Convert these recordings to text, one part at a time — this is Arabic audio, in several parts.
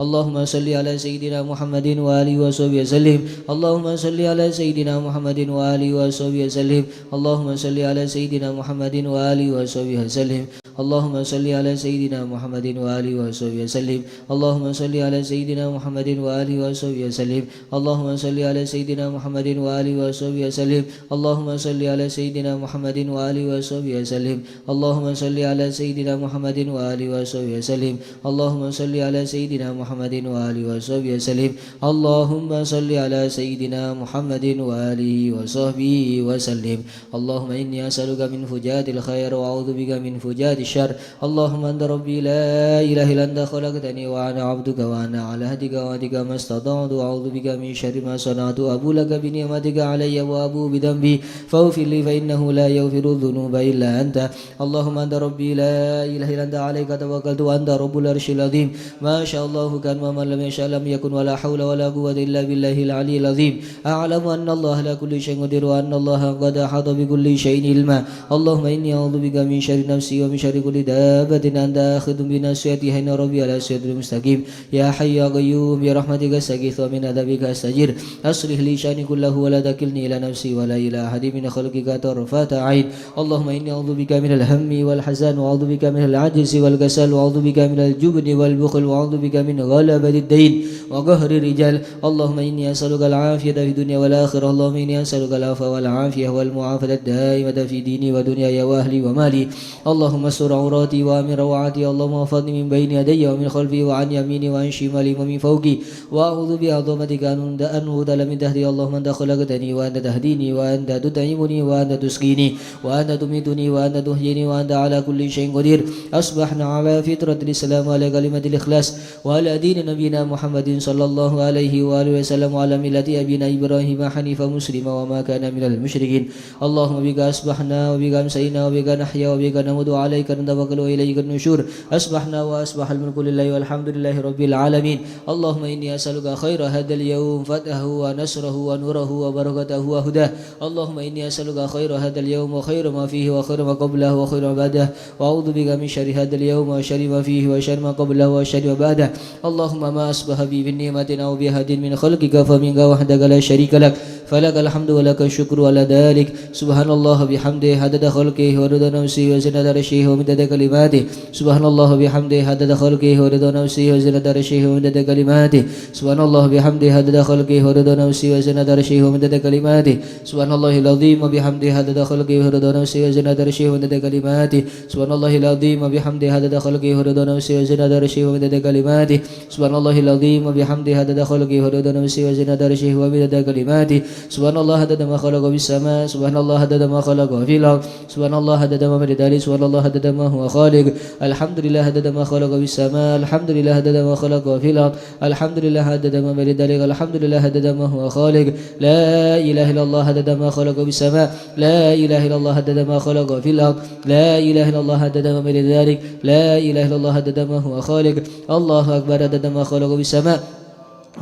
اللهم صل على سيدنا محمد وآله وصحبه وسلم. اللهم صل على سيدنا محمد وآله وصحبه وسلم. اللهم صل على سيدنا محمد وآله وصحبه وسلم. اللهم صل على سيدنا محمد وآله وصحبه وسلم. اللهم صل على سيدنا محمد وآله وصحبه وسلم. اللهم صل على سيدنا محمد وآله وصحبه وسلم. اللهم صل على سيدنا محمد وآله وصحبه وسلم. اللهم صل على سيدنا محمد وآله وصحبه وسلم. اللهم صل على سيدنا محمد وآله وصحبه وسلم. اللهم صل على سيدنا محمد وآله وصحبه وسلم. اللهم إني أسألك من فجات الخير وأعوذ بك من فجات الشر. اللهم أنت ربي لا إله إلا أنت خلقتني وأنا عبدك وأنا على عهدك ووعدك ما استطعت وأعوذ بك من شر ما صنعت أبو لك بنعمتك علي وأبو بذنبي فاغفر لي فإنه لا يغفر الذنوب إلا أنت. اللهم أنت ربي لا إله إلا أنت عليك توكلت وأنت رب العرش العظيم. ما شاء الله كان وما لم يشاء لم يكن ولا حول ولا قوة إلا بالله العلي العظيم. أعلم أن الله على كل شيء قدير وأن الله قد أحاط بكل شيء علما. اللهم إني أعوذ بك من شر نفسي ومن شر كل دابة أنت آخذ بناصيتها إن ربي على صراط مستقيم. يا حي يا قيوم برحمتك أستغيث ومن عذابك أستجير. أصلح لي شأني كله ولا تكلني إلى نفسي ولا إلى أحد من خلقك طرفة عين. اللهم إني أعوذ بك من الهم والحزن وأعوذ بك من العجز والكسل وأعوذ بك من الجبن والبخل وأعوذ بك من غلبة الدين وقهر الرجال. اللهم إني أسألك العافية في الدنيا والآخرة. اللهم إني أسألك العفو والعافية والمعافاة الدائمة في ديني ودنياي وأهلي ومالي. اللهم استر عوراتي وآمن روعاتي. اللهم احفظني من بين يدي ومن خلفي وعن يميني وعن شمالي ومن فوقي. وأعوذ بعظمتك أن أغتال من تحتي. اللهم أنت خلقتني وأنت تهديني وأنت تطعمني وأنت تسقيني وأنت تميتني وأنت تحييني وأنت على كل شيء قدير. أصبحنا على فطرة الإسلام وعلى كلمة الإخلاص وعلى دين نبينا محمد صلى الله عليه وآله وسلم وعلى ملة أبينا إبراهيم حنيفا مسلما وما كان من المشركين. اللهم بك أصبحنا وبك أمسينا وبك نحيا وبك نموت وعليك نتوكل وإليك النشور. أصبحنا وأصبح الملك لله والحمد لله رب العالمين. اللهم إني أسألك خير هذا اليوم فتحه ونصره ونوره وبركته وهداه. اللهم إني أسألك خير هذا اليوم وخير ما فيه وخير ما قبله وخير ما بعده وأعوذ بك من شر هذا اليوم وشر ما فيه وشر ما قبله وشر ما بعده. اللهم ما أصبح بي من نعمة أو بأحد من خلقك فمنك وحدك لا شريك لك فلك الحمد ولك الشكر على ذلك. سبحان الله بحمده عدد خلقه ورضا نفسه وزنة عرشه ومدد كلماته. سبحان الله بحمده عدد خلقه ورضا نفسه وزنة عرشه ومدد كلماته. سبحان الله بحمده عدد خلقه ورضا نفسه وزنة عرشه ومدد كلماته. سبحان الله العظيم وبحمده عدد خلقه ورضا نفسه وزنة عرشه ومدد كلماته. سبحان الله العظيم وبحمده عدد خلقه ورضا نفسه وزنة عرشه ومدد كلماته. سبحان الله العظيم وبحمده عدد خلقه ورضا نفسه وزنة عرشه ومدد كلماته. سبحان الله عدد ما خلق في السماء. سبحان الله عدد ما خلق في الأرض. سبحان الله عدد ما بين ذلك. سبحان الله عدد ما هو خالق. الحمد لله عدد ما خلق في السماء. الحمد لله عدد ما خلق في الأرض. الحمد لله عدد ما بين ذلك. الحمد لله عدد ما هو خالق. لا إله إلا الله عدد ما خلق في السماء. لا إله إلا الله عدد ما خلق في الأرض. لا إله إلا الله عدد ما بين ذلك. لا إله إلا الله عدد ما هو خالق. الله أكبر عدد ما خلق في السماء.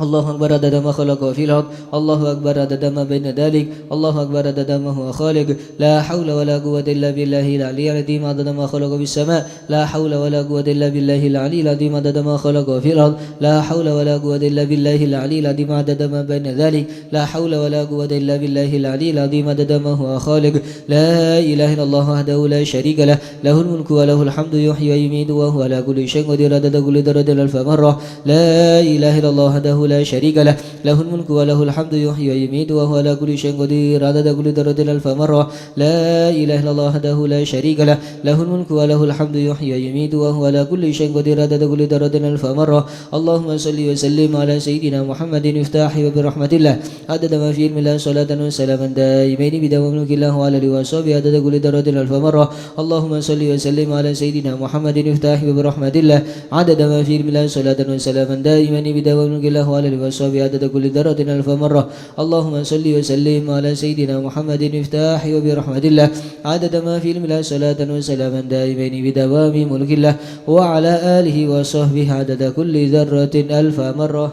الله أكبر عدد ما خلق في الأرض. الله أكبر عدد ما بين ذلك. الله أكبر عدد ما هو خالق. لا حول ولا قوة إلا بالله العلي العظيم عدد ما خلق في السماء. لا حول ولا قوة إلا بالله العلي العظيم عدد ما خلق في الأرض. لا حول ولا قوة إلا بالله العلي العظيم عدد ما بين ذلك. لا حول ولا قوة إلا بالله العلي العظيم عدد ما هو خالق. لا إله إلا الله وحده لا شريك له له الملك وله الحمد يحيي ويميت وهو على كل شيء قدير عدد كل ذرة ألف مرة. لا إله إلا الله وحده لا شريك له له الملك وله الحمد يحيي ويميت وهو على كل شيء قدير عدد كل ذرة ألف مرة. لا إله إلا الله وحده لا شريك له له الملك وله الحمد يحيي ويميت وهو على كل شيء قدير عدد كل ذرة ألف مرة. اللهم صل وسلم على سيدنا محمد مفتاح برحمة الله عدد ما في علم الله صلاة وسلاما دائمين بدوام ملك الله وعلى آله وصحبه عدد كل ذرة ألف مرة. اللهم صل وسلم على سيدنا محمد مفتاح برحمة الله عدد ما في علم الله صلاة وسلاما دائمين بدوام ملك الله وعلى آله وصحبه عدد كل ذرة ألف مرة. اللهم صل وسلم على سيدنا محمد مفتاح وبرحمة الله عدد ما في علم الله صلاة وسلاما دائمين بدوام ملك الله وعلى آله وصحبه عدد كل ذرة ألف مرة.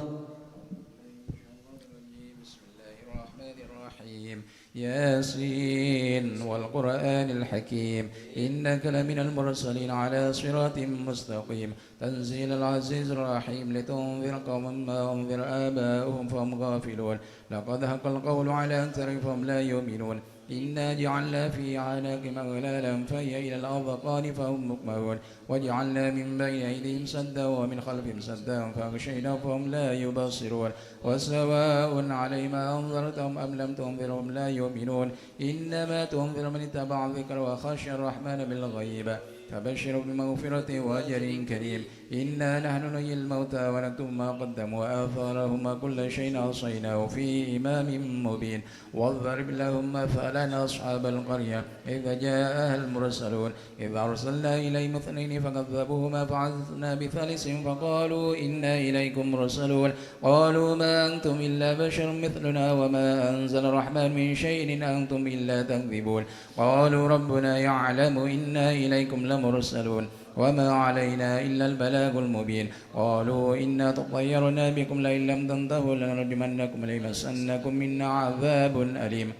ياسين والقرآن الحكيم إنك لمن المرسلين على صراط مستقيم تنزيل العزيز الرحيم لتنذر قوما ما أنذر آباؤهم فهم غافلون لقد حق القول على أكثرهم فهم لا يؤمنون إنا جعلنا في أعناقهم أغلالا فهي إلى الأذقان فهم مقمحون وجعلنا من بين أيديهم سدا ومن خلفهم سدا فأغشيناهم فهم لا يبصرون وسواء عليهم أنذرتهم أم لم تنذرهم لا يؤمنون إنما تنذر من اتبع الذكر وخشي الرحمن بالغيب فبشروا بمغفرة وأجر كريم إنا نحن نحيي الموتى ونكتب ما قدموا وآثارهم وكل شيء أحصيناه في إمام مبين واضرب لهم مثلا أصحاب القرية إذ جاءها المرسلون إذ أرسلنا إليهم اثنين فكذبوهما فعززنا بثالث فقالوا إنا إليكم مرسلون قالوا ما أنتم إلا بشر مثلنا وما أنزل الرحمن من شيء إن أنتم إلا تكذبون قالوا ربنا يعلم إنا إليكم لمرسلون وما علينا إلا البلاغ المبين قالوا إنا تطيرنا بكم لئن لم تنتهوا لنرجمنكم ليمسنكم منا عذاب أليم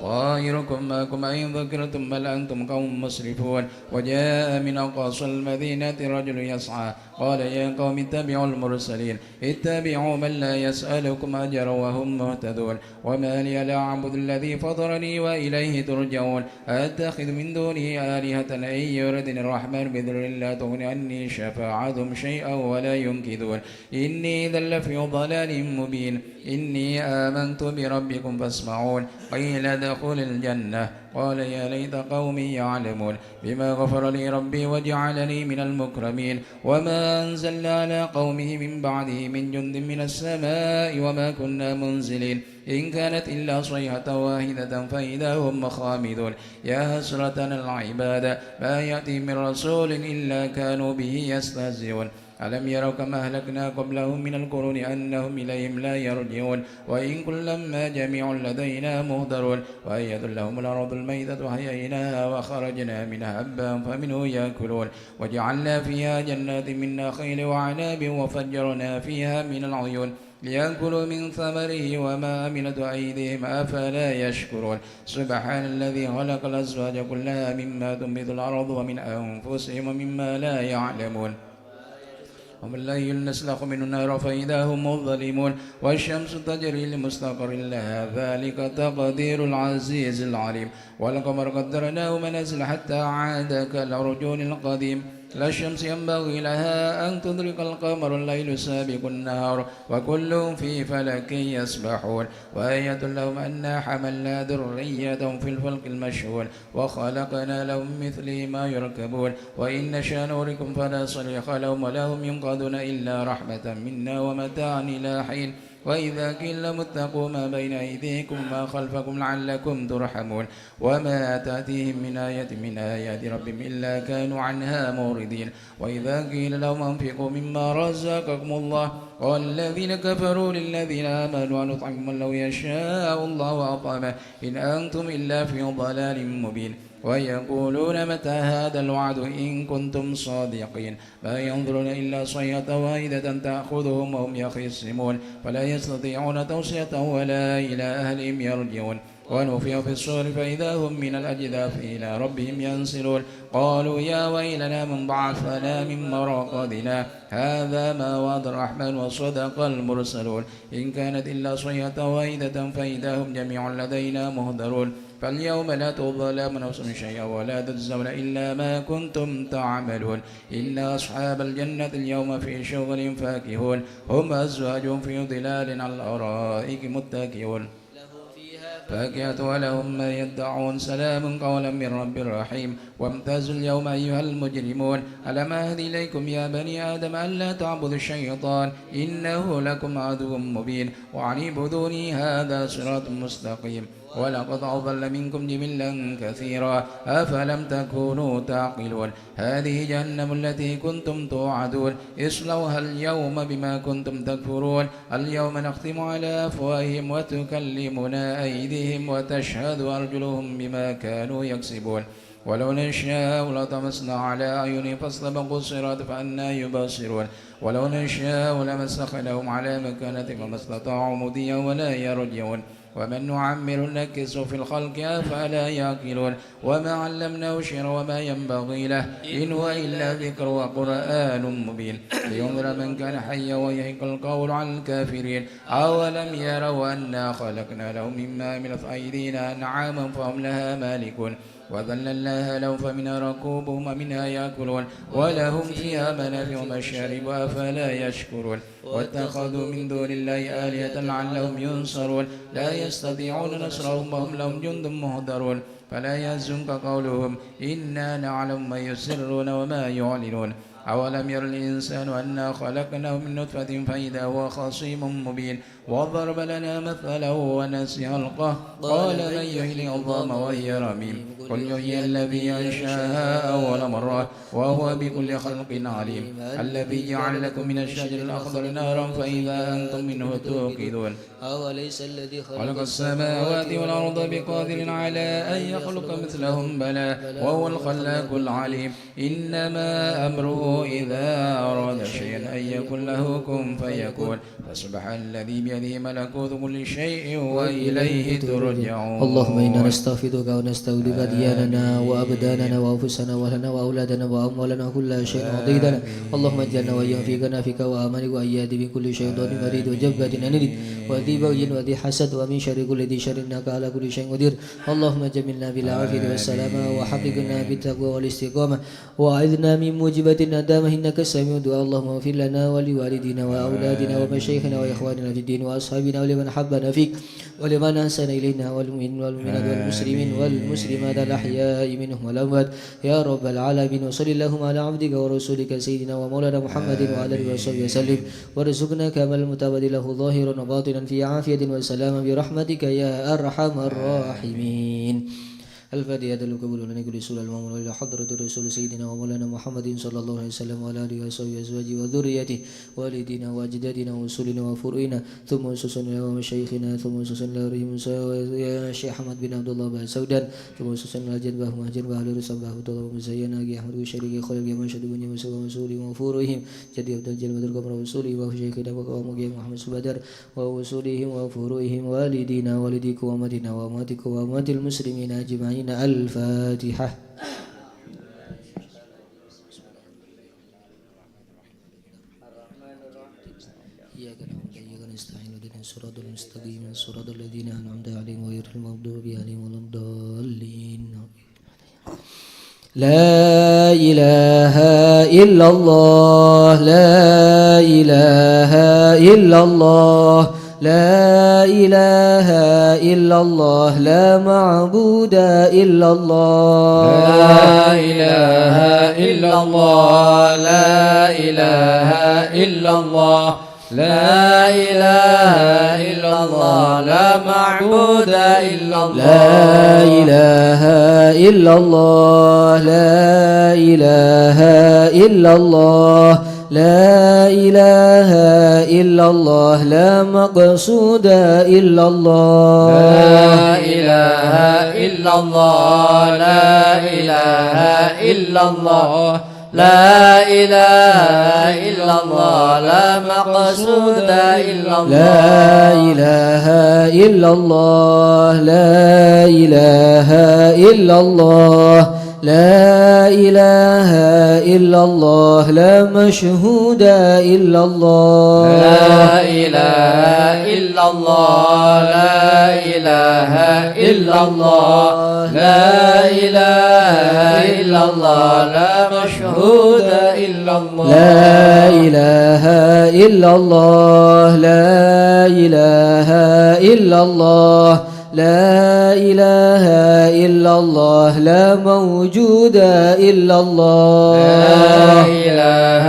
طائركم معكم أئن ذكرتم بل أنتم قوم مسرفون وجاء من أقصى المدينة رجل يسعى قال يا قوم اتبعوا المرسلين اتبعوا من لا يسألكم أجرا وهم مهتدون وما لي لا أعبد الذي فطرني وإليه ترجعون أتخذ من دونه آلهة إن يردني الرحمن بضر لا تغني عني شفاعتهم شيئا ولا ينقذون إني إذا لفي ضلال مبين إني آمنت بربكم فاسمعون قيل ادخل الجنة قال يا ليت قومي يعلمون بما غفر لي ربي وجعلني من المكرمين وما أنزلنا على قومه من بعده من جند من السماء وما كنا منزلين إن كانت إلا صيحة واحدة فإذا هم خامدون يا حسرة العباد ما يأتي من رسول إلا كانوا به يستهزئون ألم يروا كما أهلكنا قبلهم من القرون أنهم إليهم لا يرجعون وإن كل ما جميع لدينا مهدرون وأيد لهم الأرض الميتة وحييناها وخرجنا منها هبا فمنه يأكلون وجعلنا فيها جنات من نخيل وعناب وفجرنا فيها من العيون ليأكلوا من ثمره وما عملت أيديهم أفلا يشكرون سبحان الذي خلق الأزواج كلها مما تنبت الأرض ومن أنفسهم ومما لا يعلمون ومن الليل نسلخ من النار فإذا هم مظلمون والشمس تجري لمستقر لها ذلك تقدير العزيز العليم والقمر قدرناه منازل حتى عاد كالعرجون القديم لا الشمس ينبغي لها أن تدرك القمر الليل سابق النهار وكل في فلك يسبحون وآية لهم أنا حملنا ذريتهم في الفلك المشحون وخلقنا لهم مثله ما يركبون وإن نشأ نوركم فلا صريخ لهم ولا هم ينقذون إلا رحمة منا ومتاعا إلى حين وإذا قيل لهم اتقوا ما بين أيديكم وما خلفكم لعلكم ترحمون وما تأتيهم من آية من آيات ربهم إلا كانوا عنها موردين وإذا قيل لهم أنفقوا مما رزقكم الله قال الذين كفروا للذين آمنوا ونطعم من لو يشاء الله أطعمه إن أنتم إلا في ضلال مبين ويقولون متى هذا الوعد إن كنتم صادقين ما ينظرون إلا صيحة واحدة تأخذهم وهم يخصمون فلا يستطيعون توصية ولا إلى أهلهم يرجعون ونفخ في الصور فإذا هم من الأجداث إلى ربهم ينسلون قالوا يا ويلنا من بعثنا من مرقدنا هذا ما وعد الرحمن وصدق المرسلون إن كانت إلا صيحة واحدة فإذا هم جميع لدينا مهدرون فاليوم لا تظلم نفس شيئا ولا تجزون إلا ما كنتم تعملون إن أصحاب الجنة اليوم في شغل فاكهون هم أزواجهم في ظلال على الأرائك متكئون فاكهة ولهم ما يدعون سلام قولا من رب رحيم وامتازوا اليوم أيها المجرمون ألم أهد إليكم يا بني آدم ألا تعبدوا الشيطان إنه لكم عدو مبين وأن اعبدوني هذا صراط مستقيم ولقد أضل منكم جبلا كثيرا أفلم تكونوا تعقلون هذه جهنم التي كنتم توعدون اصلوها اليوم بما كنتم تكفرون اليوم نختم على أفواههم وتكلمنا أيديهم وتشهد أرجلهم بما كانوا يكسبون ولو نشاء لطمسنا على أعينهم فاستبقوا الصراط فأنى يبصرون ولو نشاء لمسخناهم على مكانتهم وما استطاعوا مضيا ولا يرجعون ومن نعمر نكس في الخلق أفلا يعقلون وما علمناه الشعر وما ينبغي له إن هو إلا ذكر وقرآن مبين لينذر من كان حيا ويحق القول على الكافرين أولم يروا أنا خلقنا لهم مما عملت أيدينا أنعاما فهم لها مالكون وذللناها لهم فمنها ركوبهم ومنها يأكلون ولهم فيها منافع ومشارب أفلا يشكرون واتخذوا من دون الله آلهة لعلهم ينصرون لا يستطيعون نصرهم وهم لهم جند مهدرون فلا يحزنك قولهم إنا نعلم ما يسرون وما يعلنون أولم ير الإنسان أنا خلقناه من نطفة فإذا هو خصيم مبين وضرب لنا مثله ونسي خلقه قال من يحيي العظام وهي رميم قل يحيي الذي أنشأها أول مرة وهو بكل خلق عليم الذي جعل لكم من الشجر الأخضر نارا فإذا أنتم منه توقدون أوليس الذي خلق السماوات والأرض بقادر على أن يخلق مثلهم بلى وهو الخلاق العليم إنما أمره إذا أراد شيئا أن يكون له كن فيكون فسبحان الذي بيده ملكوت كل شيء وإليه ترجعون اللهم إنا نستغفرك ونستودع دياننا وأبداننا وأنفسنا وأهلنا وأولادنا وأموالنا وكل شيء عضيدنا اللهم اجعلنا وإياهم في كنفك وآمنك وأياد من كل شيطان مريد وجبة أنيد وذي بغي وذي حسد ومن شر كل ذي شر إنك على كل شيء قدير اللهم جملنا بالعافية والسلامة وحققنا بالتقوى والاستقامة وأعذنا من موجبات الندامة إنك سميع الدعاء اللهم اغفر لنا ولوالدينا وأولادنا ومشايخنا وإخواننا في الدين وأصحابنا ولمن حبنا فيك ولمن أحسن إلينا والمؤمنين والمؤمنات والمسلمين والمسلمات الأحياء منهم والأموات يا رب العالمين وصل اللهم على عبدك ورسولك سيدنا ومولانا محمد وعلى آله وصحبه وسلم وارزقنا كمال المتابعة له ظاهرا وباطنا في عافية وسلام برحمتك يا أرحم الراحمين الفاتحة للقبول لنا كل سورة المؤمن إلى حضرة الرسول سيدنا ومولانا محمد صلى الله عليه وسلم وعلى آله وصحبه وأزواجه وذريته والدينا وأجدادنا وأصولنا وفروعنا ثم أسسنا ومشايخنا ثم أسسنا رحم يا شيخ أحمد بن عبد الله بن سودان ثم أسسنا جنبه مهجر وأهل رسم به طلب مزينا أحمد وشريك خلق يمشد بن يوسف ومسؤول وفروعهم جدي عبد الجليل القمر وصوله وشيخنا وقوام محمد سبدر ووصولهم وفروعهم والدينا والديك وأمتنا وأماتك وأمات المسلمين أجمعين الفاتحة إياك نعبد وإياك نستعين اهدنا الصراط المستقيم صراط الذين أنعمت عليهم غير المغضوب عليهم ولا الضالين لا إله إلا الله لا إله إلا الله لا إله إلا الله لا معبود إلا الله لا إله إلا الله لا إله إلا الله لا إله إلا الله لا معبود إلا الله لا إله إلا الله لا إله إلا الله لا إله إلا الله لا مقصود إلا الله لا إله إلا الله لا إله إلا الله لا إله إلا الله لا مقصود إلا الله لا إله إلا الله لا إله إلا الله لا إله إلا الله لا مشهود إلا الله لا إله إلا الله لا إله إلا الله لا إله إلا الله لا مشهود إلا الله لا إله إلا الله لا إله إلا الله لا إله إلا الله لا موجود إلا الله لا إله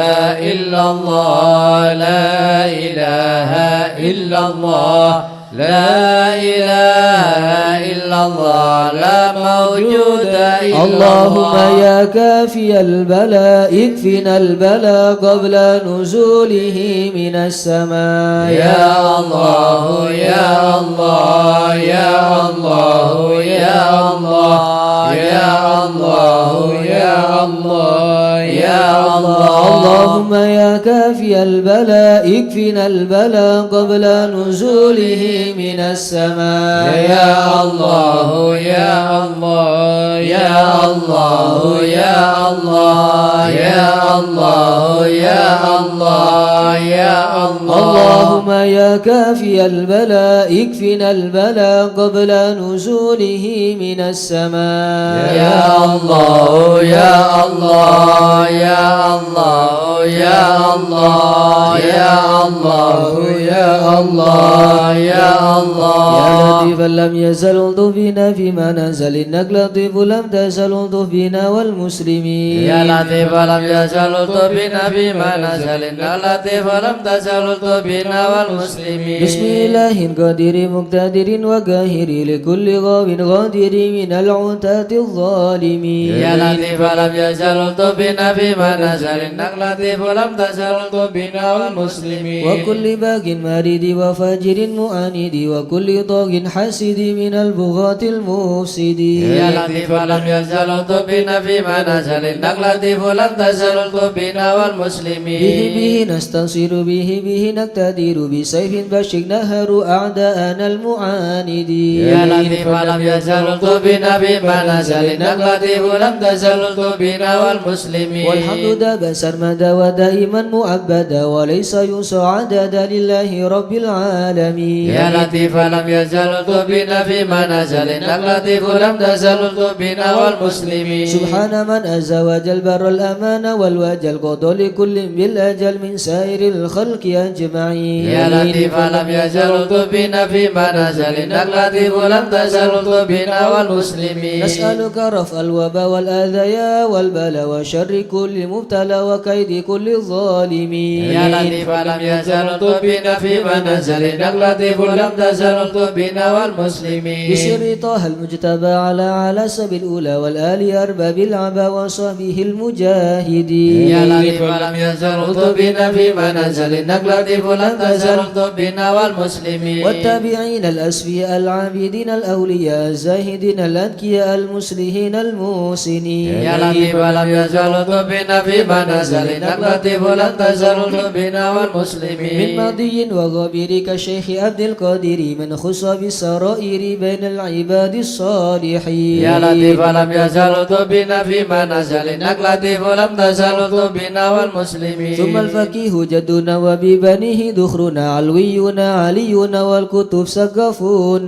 إلا الله لا إله إلا الله لا إله إلا الله لا موجود إلا اللهم يا كافي البلاء اكفنا البلاء قبل نزوله من السماء يا الله يا الله يا الله يا الله يا الله يا الله يا الله اللهم يا كافي البلاء اكفنا البلاء قبل نزوله من السماء يا الله يا الله يا الله يا الله يا الله يا الله يا الله اللهم يا كافي البلاء اكفنا البلاء قبل نزوله من السماء يا الله يا الله يا الله يا الله يا الله يا الله يا الله يا لطيفا لم يزل الطف بنا فيما نزل إنك لطيف لم تزل الطف بنا والمسلمين يا لطيف لم يزل الطف بنا فيما نزل إنك لطيف لم تزل الطف بنا والمسلمين بسم الله قادر مقتدر وقاهر لكل غاو غادر من العتاة الظالمين يا لطيف لم يزل الطف بنا فيما نزل إنك لطيف لم تزل الطف بنا والمسلمين وكل باق مارد وفاجر معاند وكل طاغ حاسد من البغاة المفسدين يا لطيف لم يزل الطف بنا فيما نزل إنك لطيف لم تزل الطف بنا والمسلمين به نستنصر به نقتدر بسيف بشك نهر أعداءنا المعاندين يا لطيف لم يزل الطف بنا فيما نزل إنك لطيف لم تزل الطف بنا والمسلمين والحمد داب سرمدا ودائما مؤبدا وليس ينسى عددا لله رب العالمين يا لطيف لم يزل الطف بنا فيما نزل إنك لطيف لم تزل الطف بنا والمسلمين سبحان من أزواج البر الأمان والوجل قضى لكل بالأجل من سائر الخلق أجمعين يا لطيف لم يزل الطف بنا فيما نزل إنك لطيف لم تزل الطف بنا والمسلمين نسألك رفع الوباء والأذى والبلاء وشر كل مبتلى وكيد كل الظالمين يا لطيف لم يزل الطف بنا فيما نزل إنك لطيف لم تزل الطف بنا والمسلمين بسر طه المجتبى على سبيل الأولى والآل أرباب العبا وصحبه المجاهدين يا لطيف لم يزل الطف بنا فيما نزل إنك لطيف لم تزل الطف بنا والمسلمين والتابعين الأسفياء العابدين الأولياء الزاهدين الأذكياء المصلحين المحسنين يا لطيف لم يزل الطف بنا فيما نزل إنك لطيف لم تزل الطف بنا والمسلمين من ماضي وغابر كالشيخ عبد القادر من خص بالسرائر بين العباد الصالحين يا لطيف لم يزل الطف بنا فيما نزل إنك لطيف لم تزل الطف بنا والمسلمين ثم الفقيه جدنا وببنيه ذخرنا علوينا علينا والكتب سقف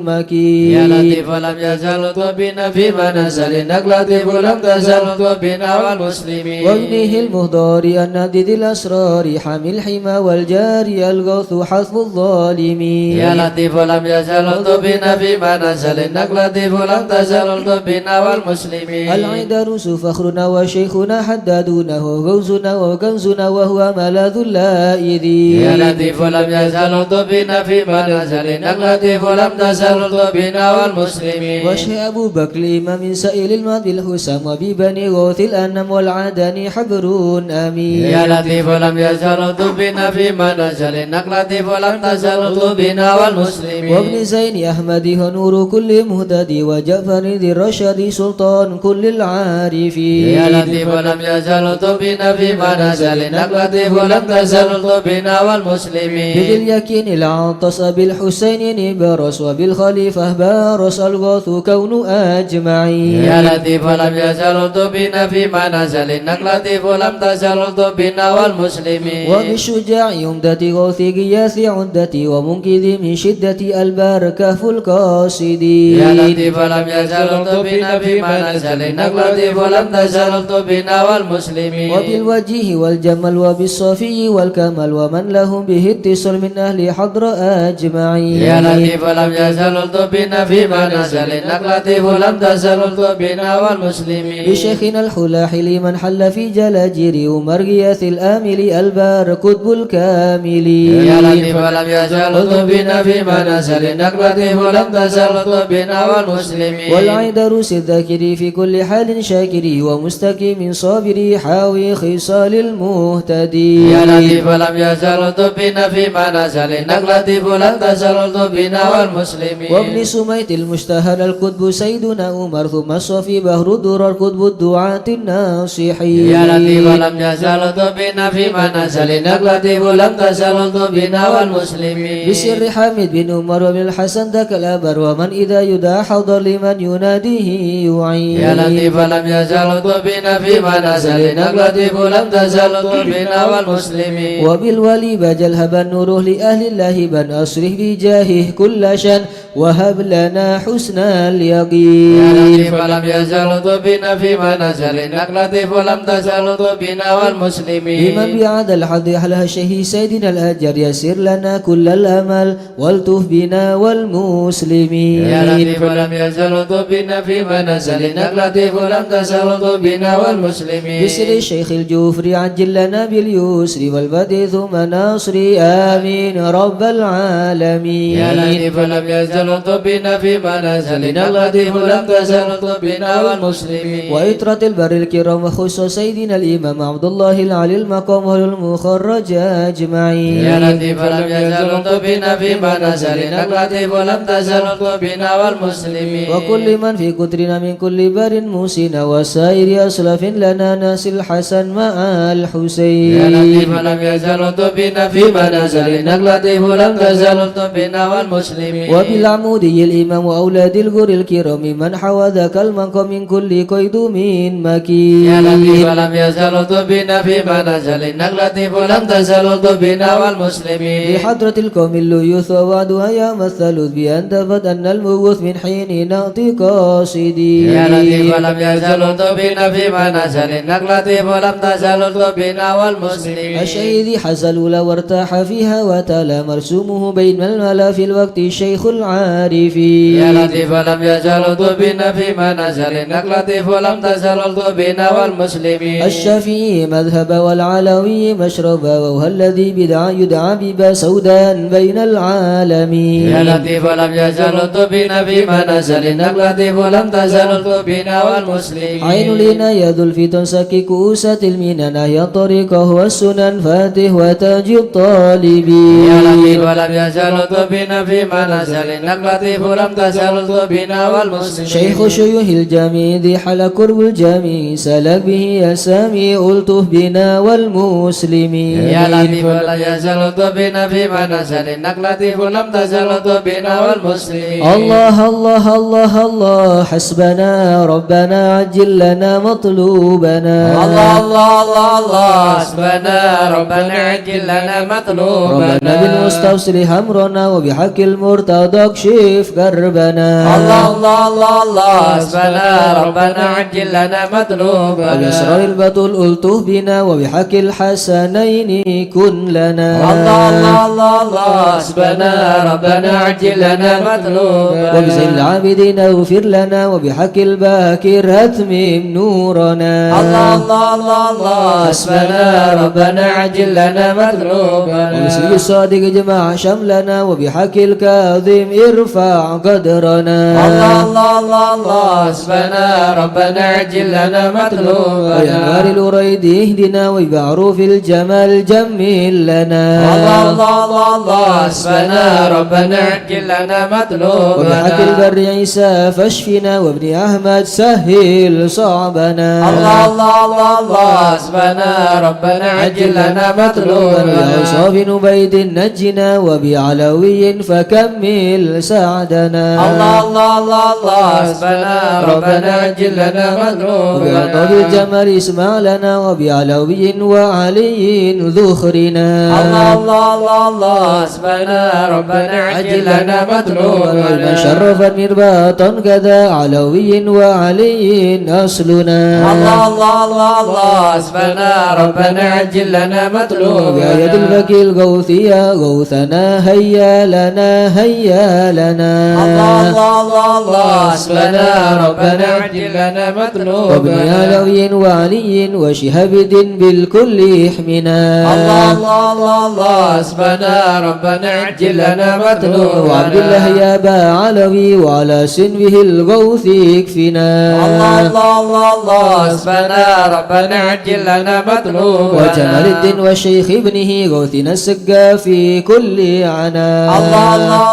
مكين يا لطيف لم يزل الطف بنا فيما نزل إنك لطيف لم تزل الطف بنا والمسلمين وابنه المهدار النادد الأسرار حامي الحمى والجاري الغوث حسب الظالمين يا لطيف لم يزل الطف بنا فيما نزل إنك لطيف لم تزل الطف بنا والمسلمين العيدروس فخرنا وشيخنا حدادونه غوزنا وكنزنا وهو ملاذ اللائذين يا لطيف لم يزل الطف بنا فيما نزل إنك لطيف لم تزل الطف بنا والمسلمين وشيخ أبو بكر الإمام من سائل الماضي الحسام وببني غوث الأنم والعدني حبر أمين يا لطيف لم يزل الطف بنا فيما نزل إنك لطيف لم تزل الطف بنا والمسلمين وابن زين أحمد نور كل مهتدي وجعفر ذي الرشد سلطان كل العارفين يا لطيف لم يزل الطف بنا فيما نزل إنك لطيف لم تزل الطف بنا والمسلمين بذي اليكين العطس بالحسين نبرس وبالخليفة بارس الغوث كون أجمعين يا لطيف لم يزل الطف بنا فيما نزل إنك لطيف لم تزل الطف بنا والمسلمين وبالشجاع يمدة غوث قياس عدتي ومنقذ من شدة البركة القاصدين يا لطيف لم يزل الطف بنا فيما نزل إنك لطيف لم تزل الطف بنا والمسلمين وبالوجه والجمال وبالصفي والكمال ومن لهم به اتصال من أهل حضر أجمعين يا لطيف لم يزل الطف بنا فيما نزل إنك لطيف لم تزل الطف بنا والمسلمين بشيخنا الحلاح لمن حل في جلاجير ومر غياث الآمل البار كتب الكامل العاملين يا لطيف ولم يزل بنا فيما نزل إنك لطيف ولم تزل بنا والمسلمين والعيدروس الذاكري في كل حال شاكري ومستقيم صابري حاوي خصال المهتدين يا لطيف ولم يزل بنا فيما نزل إنك لطيف ولم تزل بنا والمسلمين وابن سميت المشتهر الكتب سيدنا عمر ثم الصفي بهر الدرر كتب الدعاة الناصحين يا لطيف ولم يزل بنا فيما نزل إنك لطيف ولم تزل بنا والمسلمين بسر حامد بن عمر وابن الحسن ذاك الأبر ومن إذا يدعى حضر لمن يناديه يعين يا لطيف ولم يزل بنا فيما نزل إنك لطيف ولم تزل بنا والمسلمين وبالولي بجل هب النور لأهل الله بن أصرح بجاهه كل شان وهب لنا حسن اليقين يا لطيف ولم يزل بنا فيما نزل إنك لطيف ولم تزل بنا والمسلمين لمن بعد الحظ أحلى الشهي سيدنا الأجر يسر لنا كل الأمل والتف بنا والمسلمين يا لطيف ولم يزل بنا فيما نزل إنك لطيف ولم تزل بنا والمسلمين بسر الشيخ الجوفري عجل لنا باليسر والبدء ثم نصر آمين رب العالمين يا لطيف ولم يزل بنا فيما نزل إنك لطيف ولم تزل بنا والمسلمين وإطرة البر الكرام وخصوص سيدنا الإمام عبد الله العلي المقام والمخرج أجمعين يا لطيف ولم يزل بنا فيما نزل إنك لطيف ولم تزل بنا والمسلمين وكل من في كترنا من كل بر موسين وسائر أسلف لنا ناس الحسن مع الحسين يا لطيف ولم يزل بنا فيما نزل إنك لطيف ولم تزل بنا والمسلمين وبالعمودي الإمام وأولاد الغر الكرام من حوى ذاك المنقم من كل قيد من مكين يا لطيف ولم يزل بنا فيما نزل إنك لطيف ولم تزل بنا والمسلمين بحضرة القوم الليوث ووعدها يا مثل بأن تفت أن الموت من حين نعطي قاصدين يا لطيف ولم يزل بنا فيما نزل إنك لطيف ولم تزل بنا والمسلمين الشهيد حزلوا وارتاح فيها وتلا مرسومه بين الملا في الوقت الشيخ العارفين يا لطيف ولم يزل بنا فيما نزل إنك لطيف ولم تزل بنا والمسلمين الشافعي مذهب والعلوي مشرب وهو الذي يدعى ببا سودا بين العالمين يا لطيف ولم يزل بنا فيما نزل إنك لطيف ولم تزل بنا والمسلمين عين لنا يد الفتن سكي كؤوسة المنن يا طريقه والسنن فاتح وتاج الطالبين يا لطيف ولم يزل بنا فيما نزل إنك لطيف ولم تزل بنا والمسلمين شيخ شيوخ الجميع ذي حل قرب الجميع سلك به أسامي ألطف بنا والمسلمين يا لطيف ولم يزل بنا فيما نزل إنك لطيف ولم تزل بنا والمسلمين الله الله الله الله حسبنا ربنا عجل لنا مطلوبنا الله الله الله الله حسبنا ربنا عجل لنا مطلوبنا ربنا بالمستوصل أمرنا وبحق المرتضى اكشف كربنا الله الله الله الله حسبنا ربنا عجل لنا مطلوبنا وبأسرار البطل ألطف بنا وبحق الحسنين كن لنا الله الله الله الله حسبنا ربنا عجل لنا مطلوبنا وبزين العابدين اغفر لنا وبحق الباكر أتمم نورنا الله الله الله الله حسبنا ربنا عجل لنا مطلوبنا وبسر الصادق جمع شملنا وبحق الكاظم ارفع قدرنا الله الله الله الله حسبنا ربنا عجل لنا مطلوبنا وبأنوار الوريد اهدنا وبعروف الجمال جمل لنا الله الله الله الله حسبنا ربنا عجل لنا مطلوبنا وبحق البر عيسى فاشفنا وابن أحمد سهل صعبنا الله الله الله الله حسبنا ربنا عجل لنا مطلوبنا وبأوصاف نبيد نجنا وبعلوي فكمل سعدنا الله الله الله الله حسبنا ربنا عجل لنا مطلوبنا وبألطف الجمال اسمع لنا وبعلوي وعلي ذخرنا الله الله الله الله حسبنا ربنا عجل لنا مطلوبنا ومن شرفا مرباطا كذا علوي وعلي أصلنا الله الله الله الله حسبنا ربنا عجل لنا مطلوبنا وبآية البكي الغوثية غوثنا هيا لنا هيا لنا الله الله الله الله حسبنا ربنا عجل لنا مطلوبنا وابن علوي وعلي وشهاب الدين بالكل احمنا الله الله الله حسبنا ربنا عجل لنا وعبد مطلوبنا الله يا با علوي وعلى سنوه الغوث يكفنا الله حسبنا ربنا عجل لنا مطلوبنا وجمال الدين والشيخ ابنه غوثنا السقا في كل عنا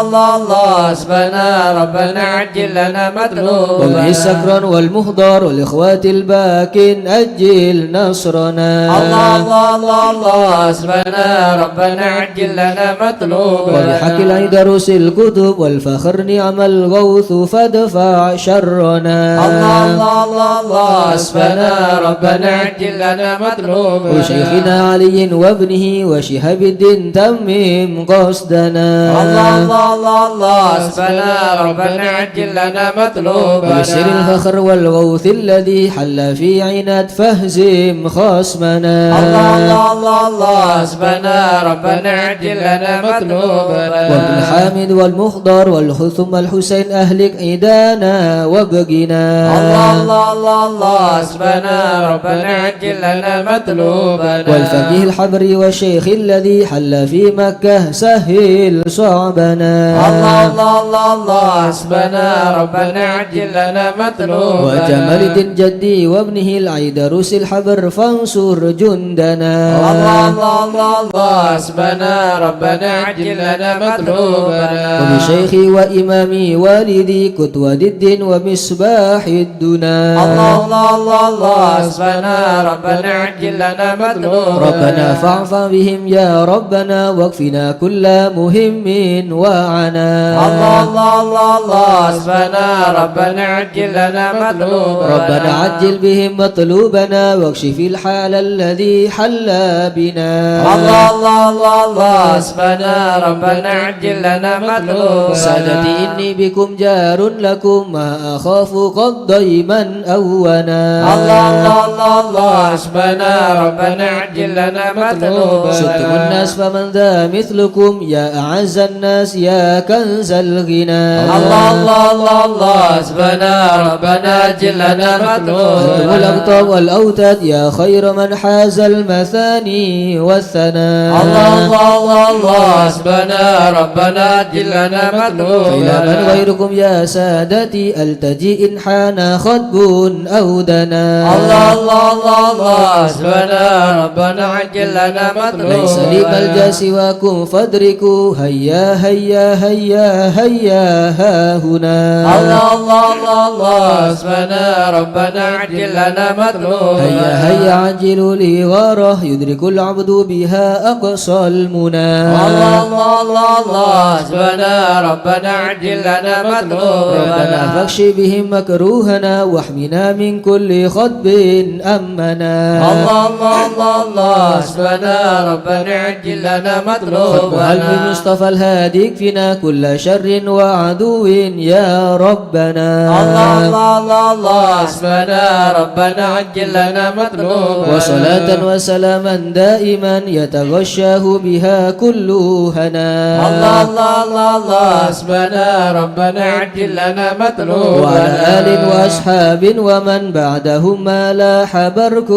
الله حسبنا ربنا عجل لنا مطلوبنا وابن السكران والمهضر والإخوات الباكن أجل نصرنا الله حسبنا ربنا عجل لنا مطلوبنا وبحق العيدروس الكتب والفخر نعم الغوث فادفع شرنا الله حسبنا ربنا عجل لنا مطلوبنا وشيخنا علي وابنه وشهاب الدين تمم قصدنا الله حسبنا ربنا عجل لنا مطلوبنا وبسر الفخر والغوث الذي حل في عناد فهزم خصمنا الله حسبنا ربنا عجل لنا مطلوبنا وابن حامد والمخضر والحثم الحسين أهلك عيدانا وابقنا الله حسبنا ربنا عجل لنا مطلوبنا والفقيه الحبري والشيخ الذي حل في مكة سهل صعبنا الله حسبنا ربنا عجل لنا مطلوبنا وجمال الدين جدي وابنه العيدروس الحبر فانصر جندنا الله حسبنا ربنا عجل لنا مطلوبنا وبشيخي وإمامي والدي كتوة الدين ومصباح الدنا الله حسبنا ربنا عجل لنا مطلوبنا ربنا فاعف بهم يا ربنا واكفنا كل مهم وعنا الله حسبنا ربنا عجل لنا مطلوبنا ربنا عجل بهم مطلوبنا واكشف الحال الذي حل بنا الله حسبنا ربنا عجل لنا مطلوبنا سادتي إني بكم جار لكم ما أخاف قد ضيما أونا الله حسبنا ربنا عجل لنا مطلوبنا ستم الناس فمن ذا مثلكم يا أعز الناس يا كنز الغنى الله حسبنا ربنا عجل لنا أنتم مطلوبنا الأقطاب والأوتاد يا خير من حاز المثاني والثناء الله حسبنا ربنا عجل لنا فإلى من مطلوبنا غيركم يا سادتي ألتجي إن حان خطب أو دنا الله حسبنا ربنا عجل لنا ليس لي مطلوبنا ملجأ سواكم فادركوا هيا هيا هيا هيا ها هنا الله حسبنا ربنا عجل لنا مطلوبنا هيا هيا عجلوا لي وراه يدرك العبد بها أقصى المنى الله حسبنا ربنا عجل لنا مطلوبنا ربنا فاكش بهم مكروهنا واحمنا من كل خطب أمنا الله حسبنا ربنا عجل لنا خطب مطلوبنا المصطفى الهادي يكفينا كل شر وعدو يا ربنا الله حسبنا ربنا عجل لنا مطلوبنا وصلاة وسلاما دائما يتغشاه بها كل هنا الله حسبنا ربنا عجل لنا مطلوبنا وعلى آل وأصحاب ومن بعدهم ما لاح برك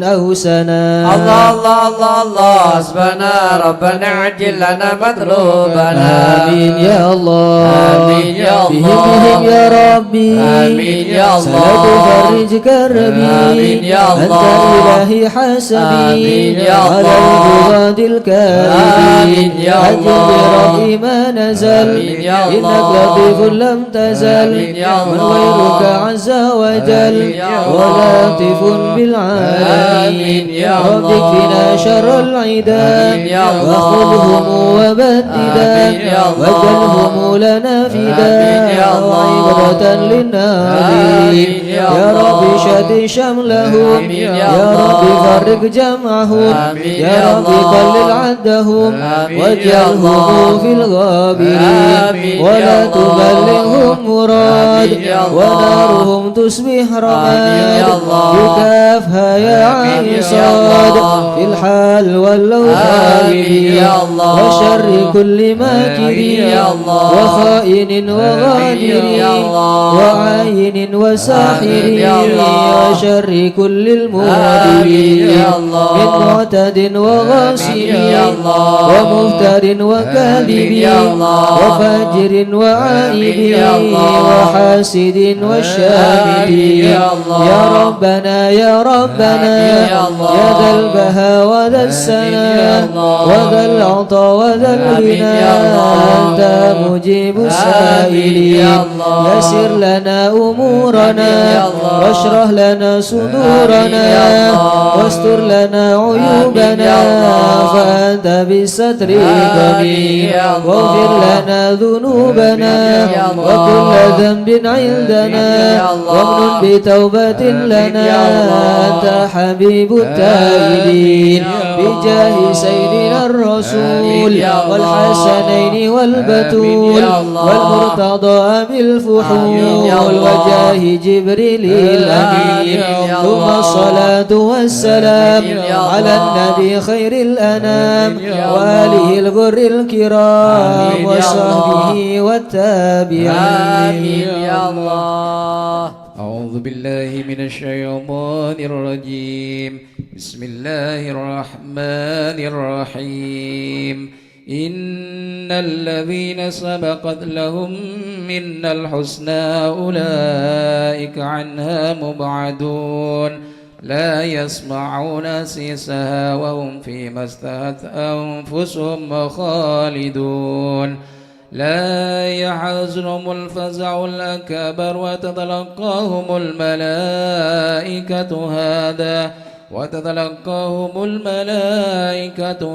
أو سنا الله حسبنا ربنا عجل لنا مطلوبنا آمين يا الله آمين يا الله بهم يا ربي آمين يا الله سلا تفرج كربي آمين يا أنت الله إلهي حسبي آمين يا على الله العباد الكريم آمين يا أجل الله بربي ما نزل آمين يا إنك الله لطيف لم تزل آمين يا من الله غيرك عز وجل آمين يا الله ولطيف آمين بالعالمين يا رب الله اكفنا شر العدا آمين يا الله وخذهم وبددا آمين يا الله واجعلهم لنا فدا آمين يا الله وعبرة للناظرين آمين يا يا رب الله شد شملهم آمين يا يا رب الله فرق جمعهم آمين يا يا رب الله قلل عدهم آمين يا واجعلهم الله في الغابرين آمين يا ولا الله تبلغهم مراد آمين يا الله ونارهم تصبح آمين يا رماد الله يكافها يا آمين يا عصاد الله في الحال واللوثان آمين يا الله وشر كل آمين ماكر يا الله وخائن آمين وغادر يا الله وعاين وساحر آمين يا الله وشر كل المعتدين من معتد وغاصب ومفتر وكاذب وفاجر وعائد وحاسد وشامد يا ربنا يا ربنا يا ذا البهاء وذا السناء وذا العطاء وذا الغنى أنت مجيب السائلين يسر لنا أمورنا واشرح لنا صدورنا واستر لنا عيوبنا فأنت بالستر كبير واغفر لنا ذنوبنا وكل ذنب عندنا وامنن بتوبة لنا أنت حبيب التائبين بجاه سيدنا الرسول والحسنين والبتول والمرتضى بالفحول وجاه جبريل الأمين ثم الصلاة والسلام على النبي خير الأنام وآله الغر الكرام وصحبه والتابعين يا الله. أعوذ بالله من الشيطان الرجيم بسم الله الرحمن الرحيم إن الذين سبقت لهم منا الحسنى أولئك عنها مبعدون لا يسمعون سيسها وهم فيما اشتهت أنفسهم خالدون لا يحزنهم الفزع الأكبر وتتلقاهم الملائكة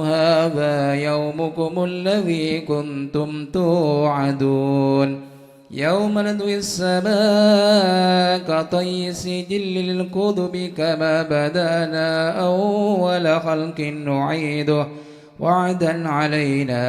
هذا يومكم الذي كنتم توعدون يوم ندوي السماء كطي السجل للكتب كما بدأنا أول خلق نعيده وعدا علينا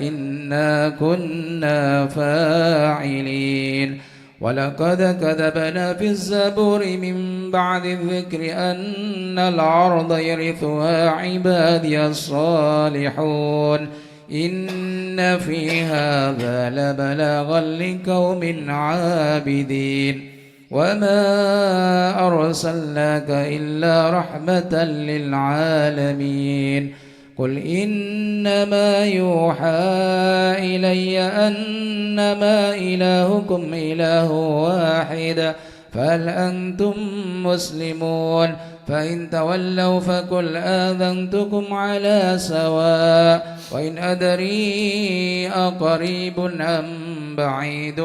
إنا كنا فاعلين ولقد كتبنا في الزبور من بعد الذكر أن الأرض يرثها عبادي الصالحون إن في هذا لبلاغا لقوم عابدين وما أرسلناك إلا رحمة للعالمين قل إنما يوحى إلي أنما إلهكم إله واحد فهل أنتم مسلمون فإن تولوا فقل آذنتكم على سواء وإن أدري أقريب أم بعيد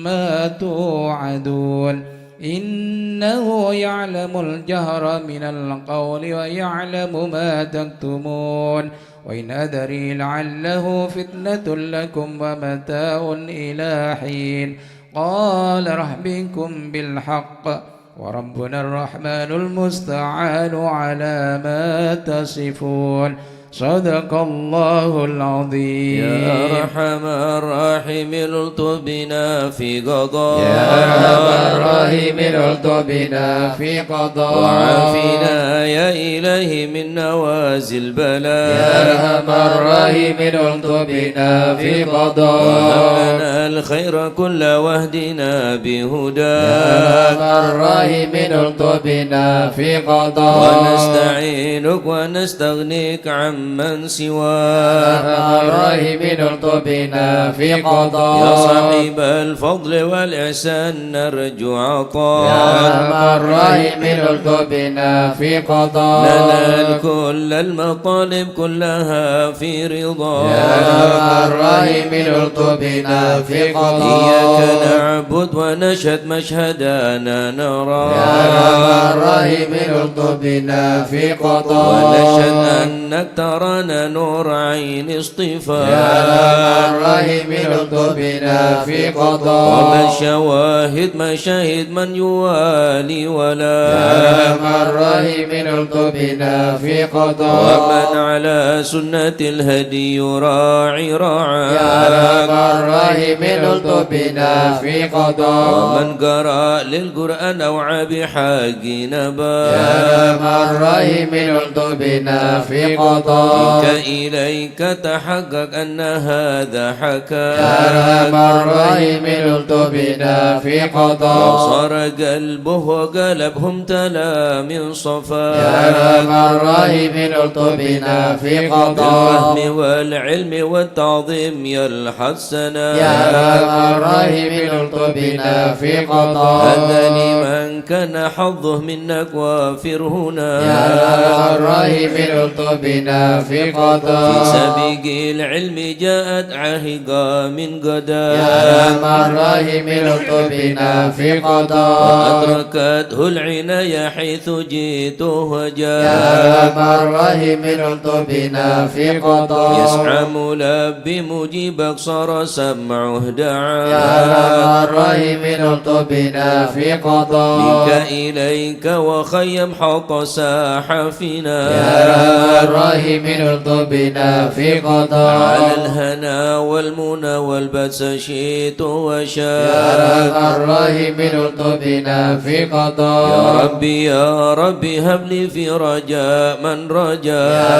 ما توعدون إنه يعلم الجهر من القول ويعلم ما تكتمون وإن أدري لعله فتنة لكم ومتاع إلى حين قال رهبكم بالحق وربنا الرحمن المستعان على ما تصفون صدق الله العظيم يا أرحم الراحمين الطف بنا في قضاء يا أرحم الراحمين الطف بنا في قضاء وعافنا يا إلهي من نوازل البلاء يا أرحم الراحمين الطف بنا في قضاء وهبنا الخير كل واهدنا بهداك يا أرحم الراحمين الطف بنا في قضاء ونستعينك ونستغنيك عمن سواك يا أرحم الراحمين الطف بنا في قضاء يا صاحب الفضل والإحسان نرجو عطاء يا أرحم الراحمين الطف بنا في قضاء ننال كل المطالب كلها في رضا يا أرحم الراحمين الطف بنا في قضاء إياك نعبد ونشهد مشهدنا نرى يا أرحم الراحمين الطف بنا في قضاء ونشهد أنك ترانا نور عين اصطفاء يا أرحم الراحمين الطف بنا في قضاء وبالشواهد مشاهد من يوالي ولا يا أرحم الراحمين الطف بنا في قضاء ومن على سنة الهدي يراعي يا رعا أرحم الرحيم الطف بنا في قضاء ومن قرأ للقرآن أوعى بحق نبا يا أرحم الراحمين الطف بنا في قضاء منك إليك تحقق أن هذا حكى يا أرحم الراحمين الطف بنا في قضاء وصار قلبه وقلبهم تلا من صفا يا أرحم الراحمين الطف بنا في قضاء بالفهم والعلم والتعظيم يلحظ سنا يا أرحم الراحمين الطف بنا في قضاء هذا لمن كان حظه منك وافر هنا يا أرحم الراحمين الطف بنا في في قضاء سبيق العلم جاءت عهقا من قدا يا أرحم الراحمين الطف بنا في قضاء وأدركته العناية حيث جئت وجاء يا أرحم الراحمين الطف بنا في قضاء يسعى ملبي مجيبك صار سمعه دعا يا أرحم الراحمين الطف بنا في قضاء منك إليك وخيم حط ساح فينا يا أرحم الراحمين الطف بنا في قضاء على الهنا والمنى والبس شئت يا وشاء أرحم الراحمين الطف بنا في قضاء يا ربي هب لي في رجاء من رجاء يا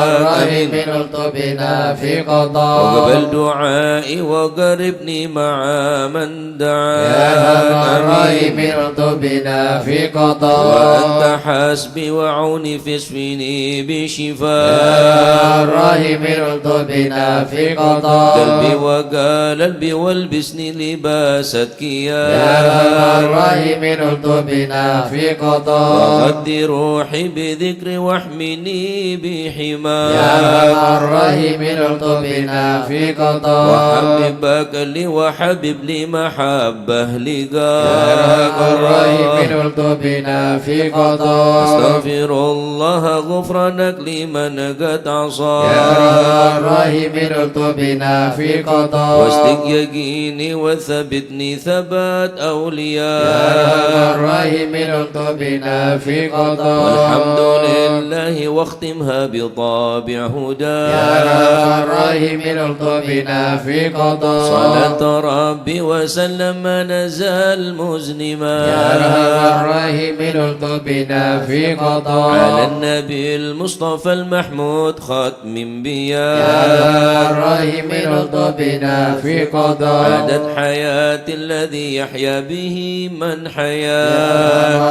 أرحم الراحمين الطف بنا في قضاء وقبل دعائي وقربني مع من دعا يا أرحم الراحمين الطف بنا في قضاء وأنت حسبي وعوني في سفيني بشفاء يا الراحمين الطف بنا في قضاء قلبي وقال قلبي والبسني لباس يا الكيان الراحمين الطف بنا في قضاء وغد روحي بذكر واحمني بحماك يا الراحمين الطف بنا في قضاء وحببك لي وحبب لي محبة يا لقاك الراحمين الطف بنا في قضاء استغفر الله غفرانك لمن قد عصى يا الراحمين الطف بنا في قضاء واصدق يقيني وثبتني ثبات يا أولياء الراحمين الطف بنا في قضاء والحمد لله واختمها بطابع هدى يا الراحمين الطف بنا في قضاء صلاة ربي وسلم ما نزال مزنما يا الراحمين الطف بنا في قضاء على النبي المصطفى المحمود ختم انبياء يا الراحمين الطف بنا في قضاء عدد حياة الذي يحيا به من يا حيا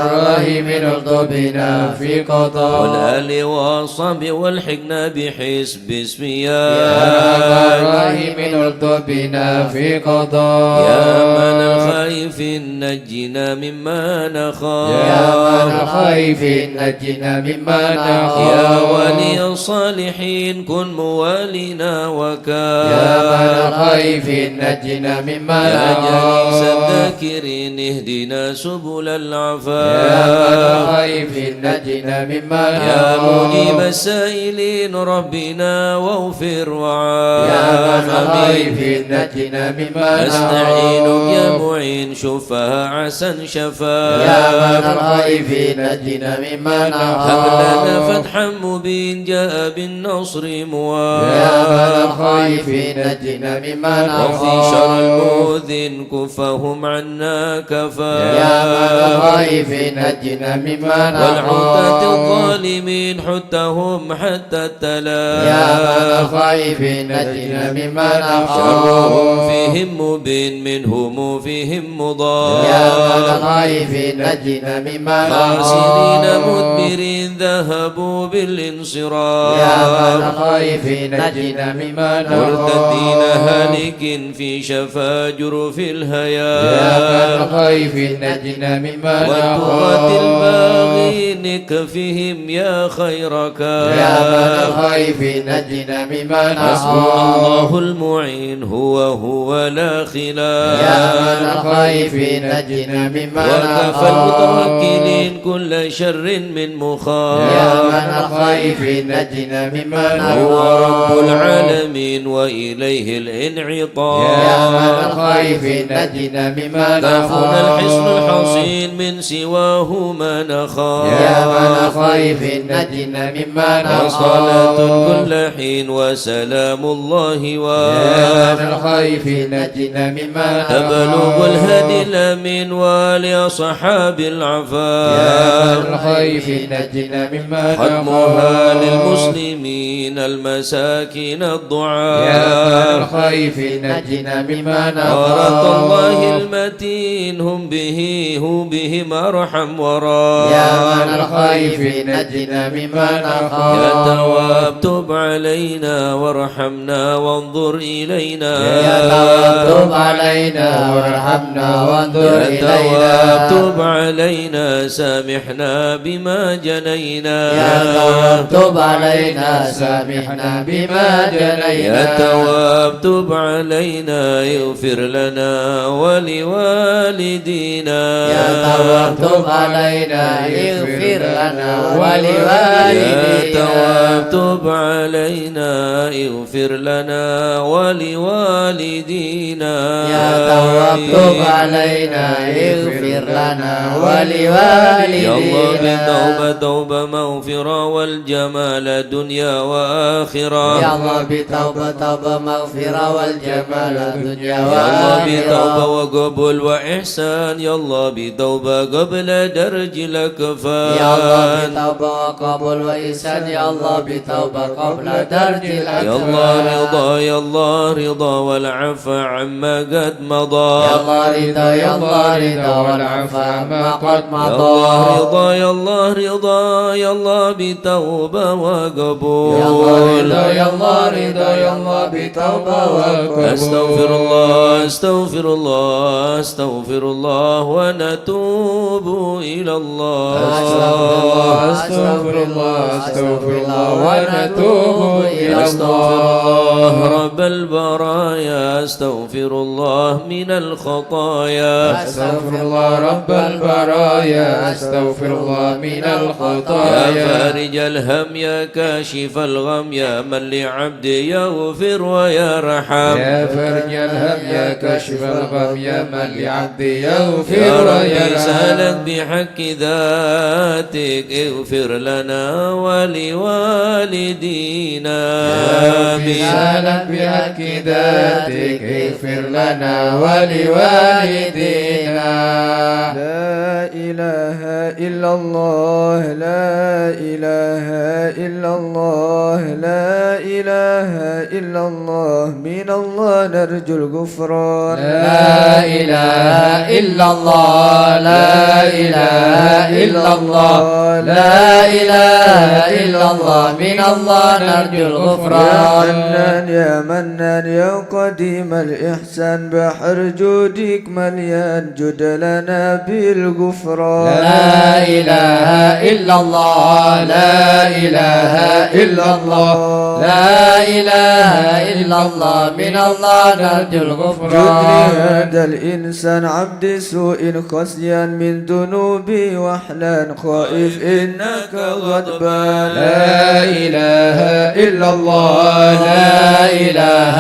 الراحمين الطف بنا في قضاء والآل والصحب والحقنا بحسب يا اسمياك الراحمين الطف بنا في قضاء يا من الخائف نجنا مما نخاف يا من الخائف نجنا مما نخاف يا ولي الصالحين كن موالينا وكان يا من الخائف نجنا مما يا جليس نخاف الذاكرين اهدنا سبل يا من العفاف الخائف نجنا مما يا نخاف مجيب السائلين ربنا واغفر يا من الخائف وعافنا نجنا مما نستعينك يا نخاف معين شفاعة شفاء يا من الخائف نجنا مما هب لنا نخاف فتحا مبين جاء بالنصر يا من موافق الخائف نجنا مما وفي شر نخاف المؤذن كفهم عنا كفا يا من الخائف نجنا مما والعدة نخاف الظالمين حتهم حتى التلا يا من الخائف نجنا مما شرهم نخاف فيهم مبين منهم فيهم مضاد يا من الخائف نجنا مما خاسرين نخاف مدبرين ذهبوا بالانصراف يا من الخائف نجنا مما مرتدين نخاف هالك في شفا جرف يا من الهيا الخائف نجنا مما والطغاة نخاف الباغين كفهم يا خيرك يا من الخائف نجنا مما حسبنا نخاف الله المعين هو لا يا خلاف من الخائف نجنا مما وكفى نخاف المتوكلين كل شر من يا مخاف من الخائف نجنا مما هو رب نخاف العالمين وإليه الإنعام العطاء يا من الخائف نجنا مما كافنا الحصن نخاف الحصين من سواه ما نخاف يا من الخائف نجنا مما وصلاة نخاف كل حين وسلام الله يا من الخائف نجنا مما نخاف تبلغ الهدي الأمين ولأصحاب يا العفاف من الخائف نجنا مما ختمها نخاف للمسلمين المساكين يا من الضعاف الخائف نجنا مما ورد الله نخاف المتين هم بهم أرحم ورا يا من الخائف نجنا مما نخاف يا تواب تب علينا وارحمنا وانظر إلينا يا تواب تب علينا وارحمنا وانظر يا تواب إلينا تب علينا سامحنا بما جنينا يا تواب تب علينا سامحنا بما جنينا يا تواب تب علينا اغفر لنا ولوالدينا يا تواب تب علينا اغفر لنا يا ولوالدينا تواب تب علينا اغفر لنا ولوالدينا يا تواب تب علينا اغفر لنا ولوالدينا يا الله بالتوبة توبة مغفرة والجمال دنيا وآخرة يا الله بتوبة توبة مغفرة والجمال الدنيا يا الله بتوبة وآخرة وقبول وإحسان يا الله بتوبة قبل درج الأكفان يا الله بتوبة وقبول وإحسان يا الله بتوبة قبل درج الأكفان يا الله رضا يا الله رضا والعفو عما قد مضى يا الله رضا يا الله رضا والعفو عما قد يا الله مضى رضا يا الله رضا يا الله بتوبة وقبول يا الله رضا يا الله رضا يا الله بتوبة وقبول أستغفر الله أستغفر الله أستغفر الله ونتوب إلى الله أستغفر الله أستغفر الله ونتوب إلى أستغفر الله الله رب البرايا أستغفر الله من الخطايا أستغفر الله رب البرايا أستغفر الله من يا الخطايا فارج الهم يا كاشف الغم يا من لعبدي يغفر ويرحم يا فرج الهم يا كاشف الغم يا من لعبدي يا يغفر ربي ويرحم سألك بحق ذاتك اغفر لنا ولوالدينا سألك بحق ذاتك اغفر لنا ولوالدينا لا إله إلا الله لا إله إلا الله لا إله إلا الله من الله نرجو الغفران لا إله إلا الله لا إله إلا الله لا إله إلا الله من الله نرجو يا الغفران حنان يا منان يا قديم الإحسان بحر جودك مليان جد لنا بالغفران لا إله إلا الله لا إله إلا الله لا إله إلا الله من الله نرجو جدني الغفران هذا الإنسان عبد سوء خصيان من ذنوبي وحلان خائف إنك غضبان لا إله إلا الله لا إله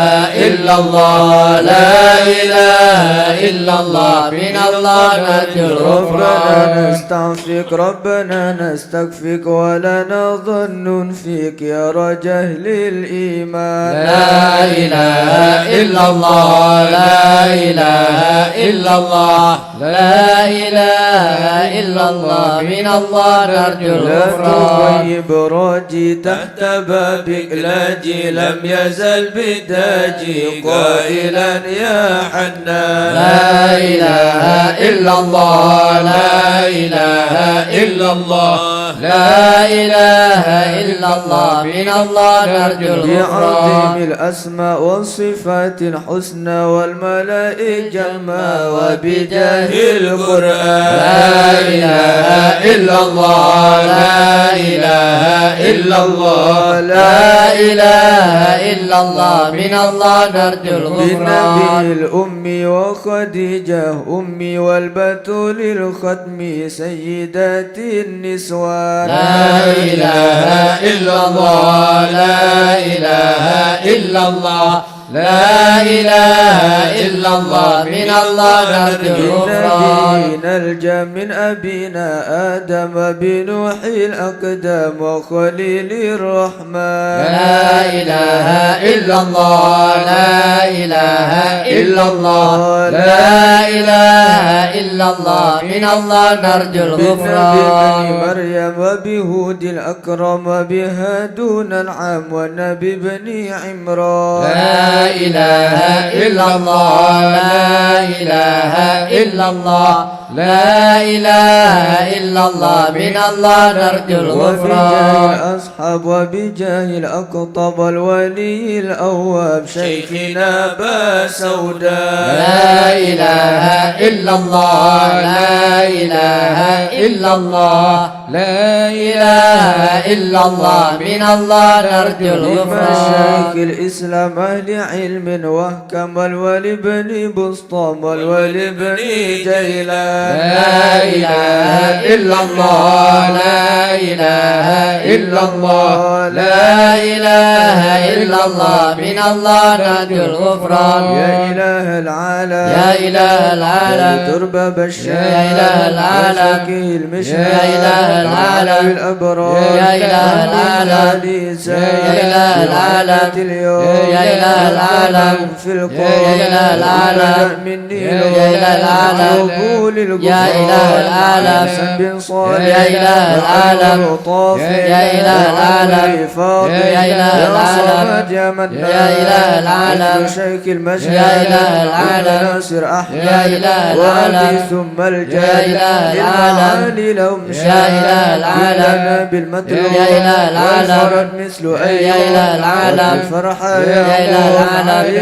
إلا الله لا إله إلا الله من الله نرجو ربنا الغفران نستعفيك ربنا نستكفيك ولنا ظن فيك يا رجل الإيمان لا إله إلا الله لا إله إلا الله لا إله إلا الله من الله نرجو لا الغفران تغيب راجي تحت بابك لاجي لم يزل بالداجي قائلا يا حنان لا إله إلا الله لا إله إلا الله لا إله إلا الله من الله نرجو بعظيم الغفران الأسماء والصفات الحسنى والملائكة الجمع وبجاه القرآن لا إله إلا الله لا إله إلا الله لا إله إلا الله من الله نرجو الغفران بالنبي الأمي وخديجة أمي والبتول الختم سيدات النسوان لا إله إلا الله لا إله إلا الله لا إله إلا الله من الله نرجو الغفران نلجأ من أبينا آدم بنوح الأقدام وخليل الرحمن لا إله إلا الله لا إله إلا الله لا إله إلا الله من الله نرجو الغفران مريم وبهود الأكرم بها دون العام والنبي بن عمران لا إله إلا الله لا إله إلا الله لا إله إلا الله من الله نرجو الغفران وبجاه الأصحاب وبجاه الأقطب الولي الأواب شيخنا أبا سوداء لا إله إلا الله لا إله إلا الله لا إله إلا الله من الله نرجو الغفران شيخ الإسلام أهل علم وحكم الولي بن بسطام والولي بن جيلان لا إله إلا الله لا إله إلا الله لا إله إلا الله من الله نرجو الغفران يا إله العالم يا إله العالم تربى بالشام يا إله العالم يا إله العالم الأبرار يا إله العالم يا إله العالم يا إله العالم في يا إله العالم مني يا إله العالم يا إله العالم يا إله العالم يا إله العالم يا إله العالم يا إله العالم شيخ المشهد يا إله العالم ناصر أحمد يا إله العالم ثم يا الجاد إله العالم لهم يا إله العالم بالمطلوب يا إله العالم والفرج مثل أي يا إله العالم الفرح يا إله العالم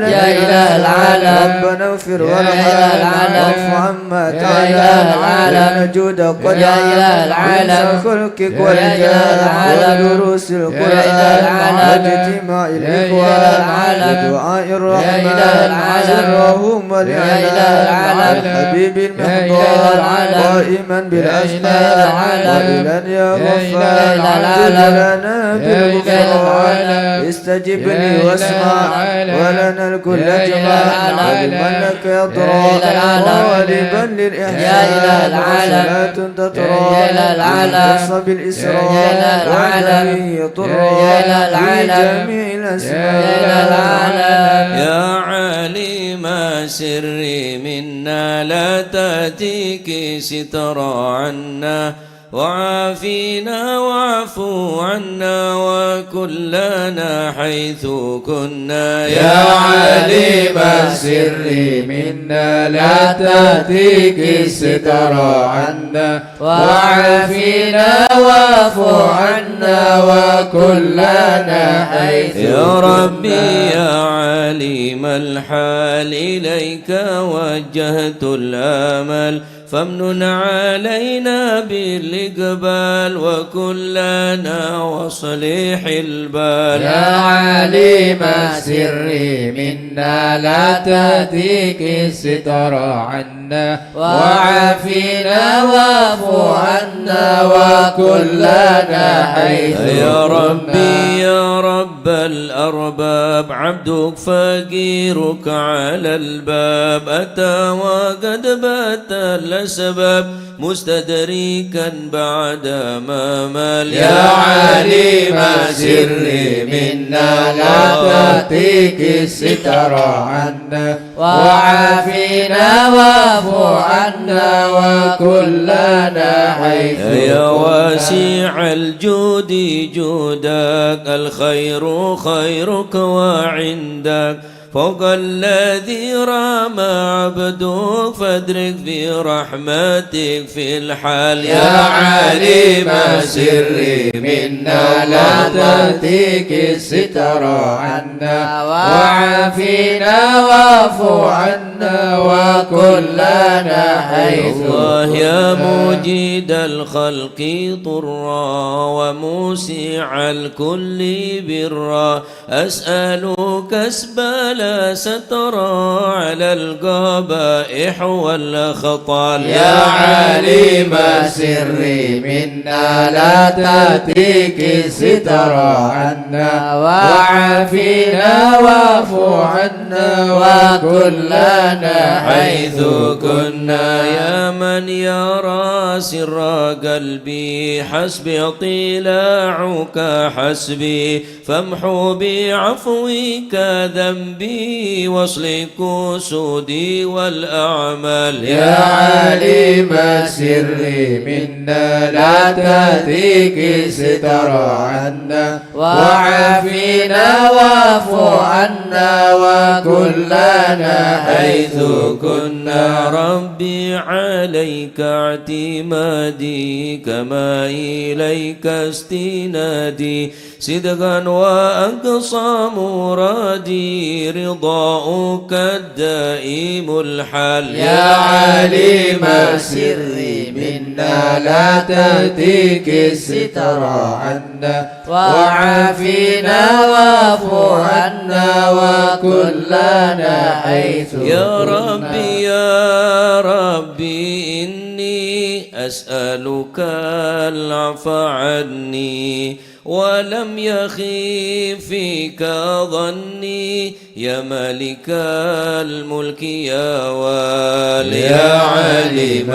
يا إله العالم ربنا اغفر يا وارحم إله العالم واعف عما يا تعالى إله العالم نجود قد يا إله العالم خلقك يا إله والجلال العالم ودروس يا إله القرآن العالم واجتماع يا إله الإخوان العالم ودعاء يا الرحمن إله العالم سرهم يا إله والإعلان العالم الحبيب يا المحضر إله العالم قائما بالأسماء يا إله العالم وإلى يا يا غفار إله عجل العالم لنا يا إله بالغفران العالم استجب يا لي إله واسمع العالم ولنا الكل يا إله جمع العالم علما لك يا يطرى إله العالم غالبا للإحسان يا إله العالم صلاة تطرى يا إله العالم بالقصة بالإسراء يا إله العالم وجميع طرى يا إله العالم في جميع يا الأسماء إله العالم يا عليم سري منا لا تأتيك سترى عنا وعافينا واعفو عنا وكلنا حيث كنا يا عليم السر منا لا تأتيك الستر عنا وعافينا واعف عنا وكلنا حيث يا ربي يا عليم الحال إليك وجهت الآمل فامنن علينا بالإقبال وكلنا وصليح البال يا عليم السر منا لا تأتيك الستر عنا وعافينا واعف عنا وكلنا حيث يا ربي يا رب الأرباب عبدك فقيرك على الباب أتى وقد بات الأسباب مستدركا بعد ما مال يا عليم سري منا لا تأتيك الستر عنا وعافينا واعف عنا وكلنا حيث يا واسع الجود جودك الخير خيرك وعندك فوق الذي رام عبدك فادرك برحمتك في الحال يا عليم سري منا لا تأتيك الستر عنا وعافينا واعف عنا عنا وكلنا حيث الله يا مجيد الخلق طرا وموسع الكل برا أسألك أسبل سترا على القبائح والخطال يا عليم سري منا لا تأتيك سترا عنا وعافينا واعف عنا وكلنا حيث كنا يا من يرى سر قلبي حسبي اطلاعك حسبي فامحو بعفوك ذنبي واصلك سودي والأعمال يا عليم سري منا لا تأتيك سترا عنا وعافينا واعف عنا وكلنا حيث كنا ربي عليك اعتمادي كما إليك استنادي صدقا وأقصى مرادي رضاؤك الدائم الحال يا عليم سري منا لا تأتيك سترا عنا وعافينا واعف عنا وكلنا حيث يا ربي يا ربي إني أسألك العفو عني ولم يخيب فيك ظني يا مالك الملك يا والي يا عليم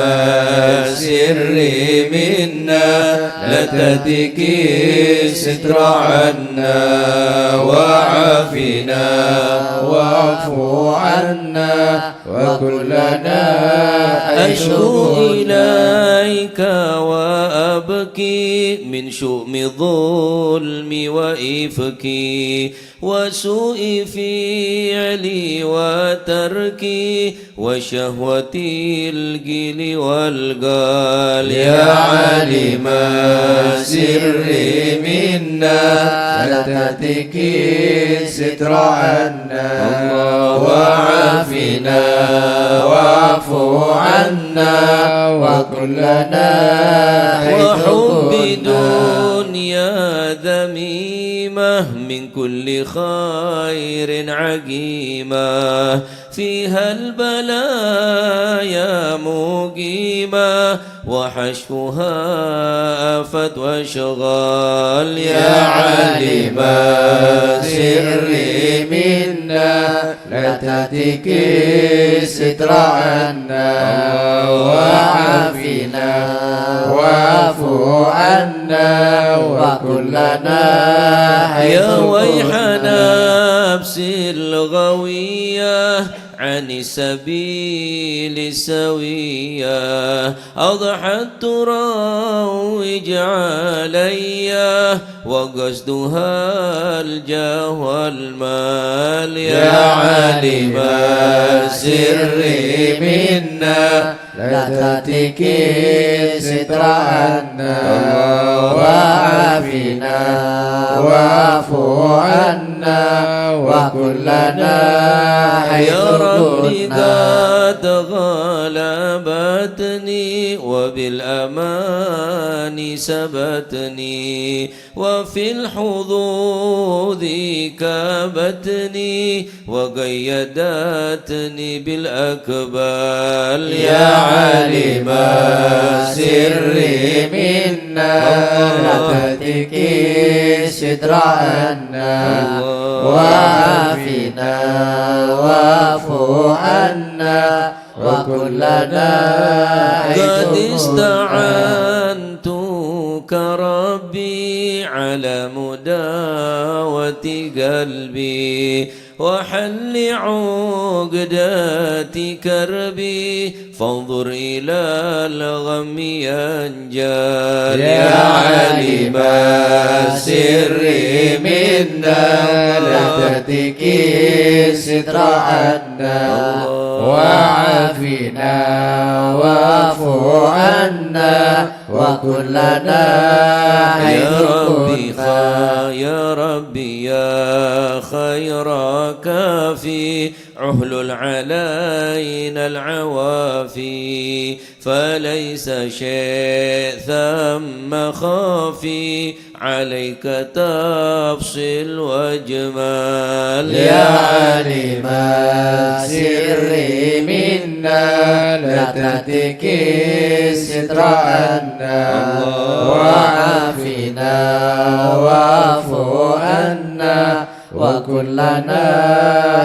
سري منا لا تأتيك ستر عنا وعافنا واعفو عنا وكلنا أشكو إليك وأبكي من شؤم الظلم وإفكي وسوء فعلي وتركي وشهوتي الجيل والقال يا عليم سري منا لا تأتيك ستر عنا وعافنا واعفو عنا وكلنا وحب دنيا ذميمة من كل خير عقيمة فيها البلايا مقيمة وحشفها آفت وشغال يا عليم سري منا لا تأتيك ستر عنا وعافنا واعفو عنا وكلنا يا ويح نفس الغوية عن السبيل سوية أضحت تروج عليا وقصدها الجاه والمال يا عليم سري منا لا تأتيك ستر عنا وعافنا واعفو عنا وكلنا يا ربي قد غلبتني وبالأمان سبتني وفي الحظوظ كابتني وقيدتني بالأكبال يا عليم سري منا لا تأتيك ستر عنا وعافنا واعفو عنا وكلنا قد استعنتك ربي على مداوة قلبي وحل عقدات كربي فانظر إلى الغم ينجال يا عليم سري منا لا تأتيك ستر عنا وعافنا واعفو عنا وكلنا حيث كنا يا ربي يا خير كافي احلل علينا العوافي فليس شيء ثم خافي عليك تفصيل وجمال يا عليم السر منا لا تهتك الستر عنا وعافنا واعف عنا وكلنا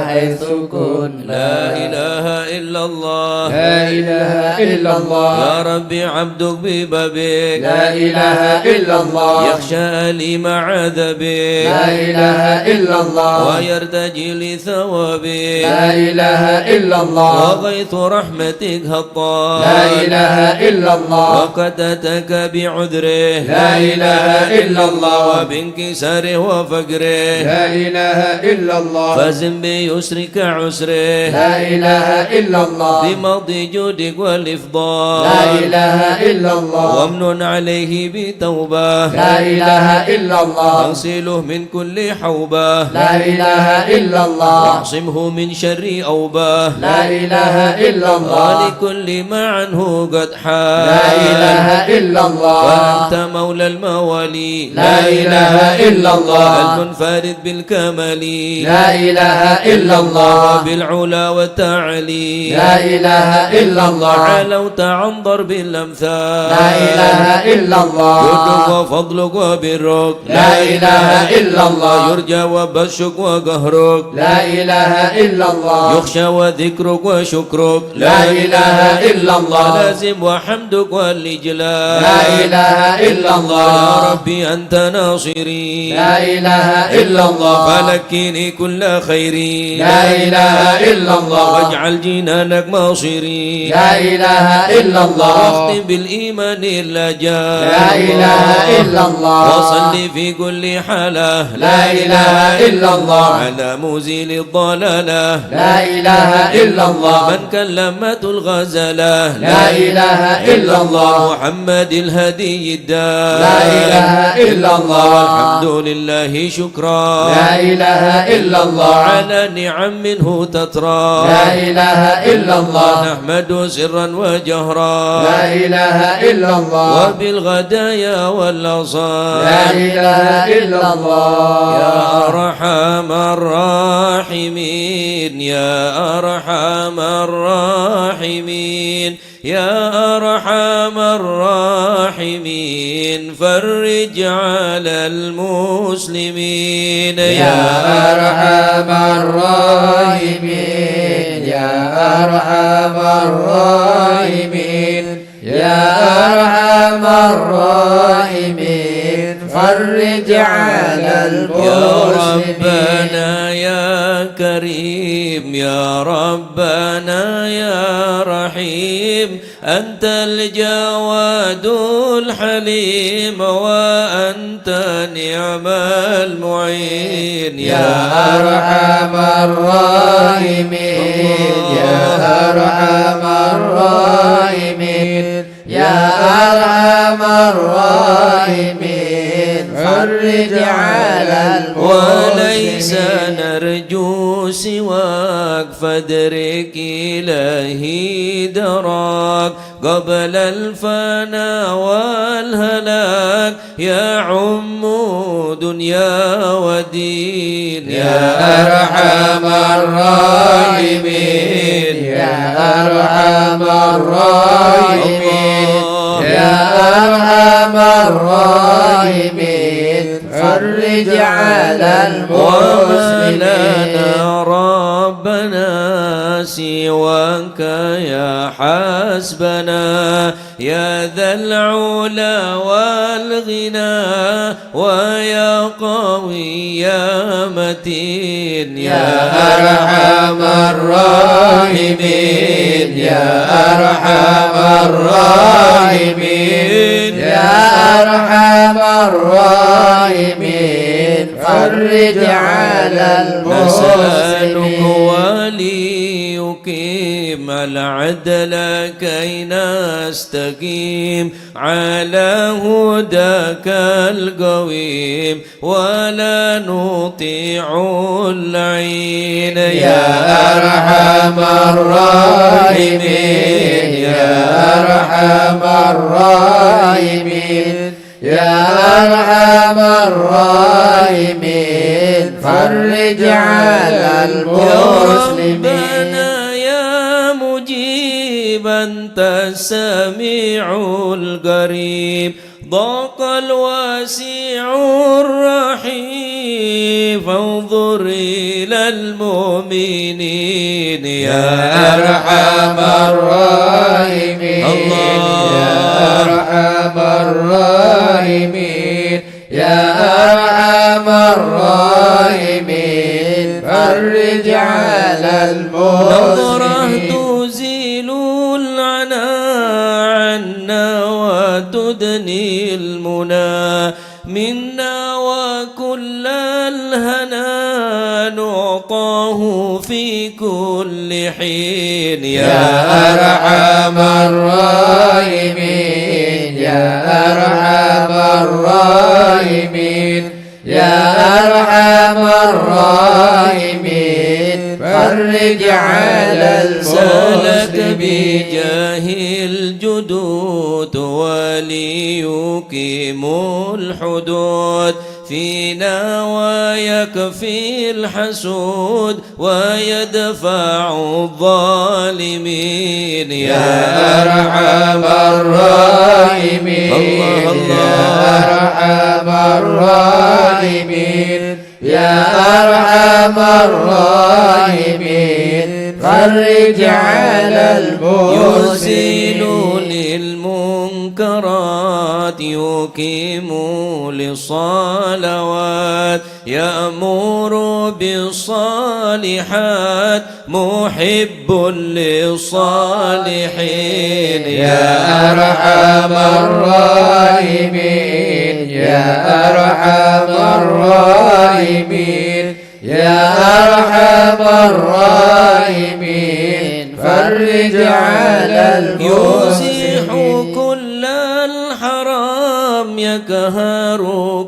حيث كنا. لا إله إلا الله لا إله إلا الله يا ربي عبدك ببابك لا إله إلا الله يخشى أليم عذابك لا إله إلا الله ويرتجي لثوابك لا إله إلا الله وغيث رحمتك هطال لا إله إلا الله وقتتك بعذره لا إله إلا الله وبانكساره وفقره لا إله إلا الله فزن بيسرك عسره لا إله إلا الله بمضي جودك والإفضال لا إله إلا الله وامن عليه بتوبة لا إله إلا الله تغسله من كل حوبة لا إله إلا الله واعصمه من شر أوبة لا إله إلا الله ولكل ما عنه قد حال لا إله إلا الله وأنت مولى الموالي لا إله إلا الله المنفرد بالكمال لا إله إلا الله بالعلا والتعلي لا إله إلا الله علوت عن ضرب الأمثال لا إله إلا الله جودك وفضلك وبرك لا إله إلا الله يرجى وبشك وقهرك لا إله إلا الله يخشى وذكرك وشكرك لا إله إلا الله لازم وحمدك والإجلال لا إله إلا الله يا ربي أنت ناصري لا إله إلا الله فلكني كل خيري لا إله إلا الله واجعل جنانك مصيري لا إله إلا الله واختم بالإيمان اللجا لا إله إلا الله وصل في كل حالة لا إله إلا الله على مزيل الضلالة لا إله إلا الله من كلمته الغزلة لا إله إلا الله محمد الهدي الدار لا إله إلا الله الحمد لله شكرا لا إله إلا الله على نعم منه تترى لا إله إلا الله نحمد سرا وجهرا لا إله إلا الله وبالغدايا والأصال لا إله إلا الله يا أرحم الراحمين يا أرحم الراحمين يا أرحم الراحمين فرج على المسلمين يا أرحم الراحمين يا أرحم الراحمين يا أرحم الراحمين فرج على المسلمين يا ربنا يا كريم يا ربنا يا رحيم أنت الجواد الحليم وأنت نعم المعين يا أرحم الراحمين يا أرحم الراحمين يا أرحم الراحمين فرج على وليس المسلمين نرجو سواك فادرك إلهي دراك قبل الفنا والهلاك يا عم دنيا ودين يا أرحم الراحمين يا أرحم الراحمين يا أرحم الراحمين فرج على المسلمين لنا ربنا سواك يا حسبنا يا ذا العلا والغنى ويا قوي يا متين يا أرحم الراحمين يا أرحم الراحمين يا أرحم الراحمين فرج على نسألك المسلمين وليقيم العدل كي نستقيم على هداك القويم ولا نطيع اللعين يا أرحم الراحمين يا أرحم الراحمين يا أرحم الراحمين فرج على المسلمين يا مجيب أنت السميع القريب ضاق الواسع الرحيم فانظر إلى المؤمنين يا أرحم الراحمين يا أرحم الراحمين يا أرحم الراحمين فرج على نظرة المسلمين تزيل العنا عنا وتدني المنى منا وكل الهنا نعطاه في كل حين يا أرحم الراحمين يا أرحم الراحمين يا أرحم الراحمين فرج على سألك المسلمين بجاه الجدود وليقيم الحدود فينا ويكفي الحسود ويدفع الظالمين يا أرحم الراحمين يا أرحم الراحمين يا أرحم الراحمين فرج على يزيل المسلمين للمنكرات يقيم للصلوات يأمر بالصالحات محب للصالحين يا أرحم الراحمين يا أرحم الراحمين يا أرحم الراحمين فرج على يزيح المسلمين كل الحرام يكهر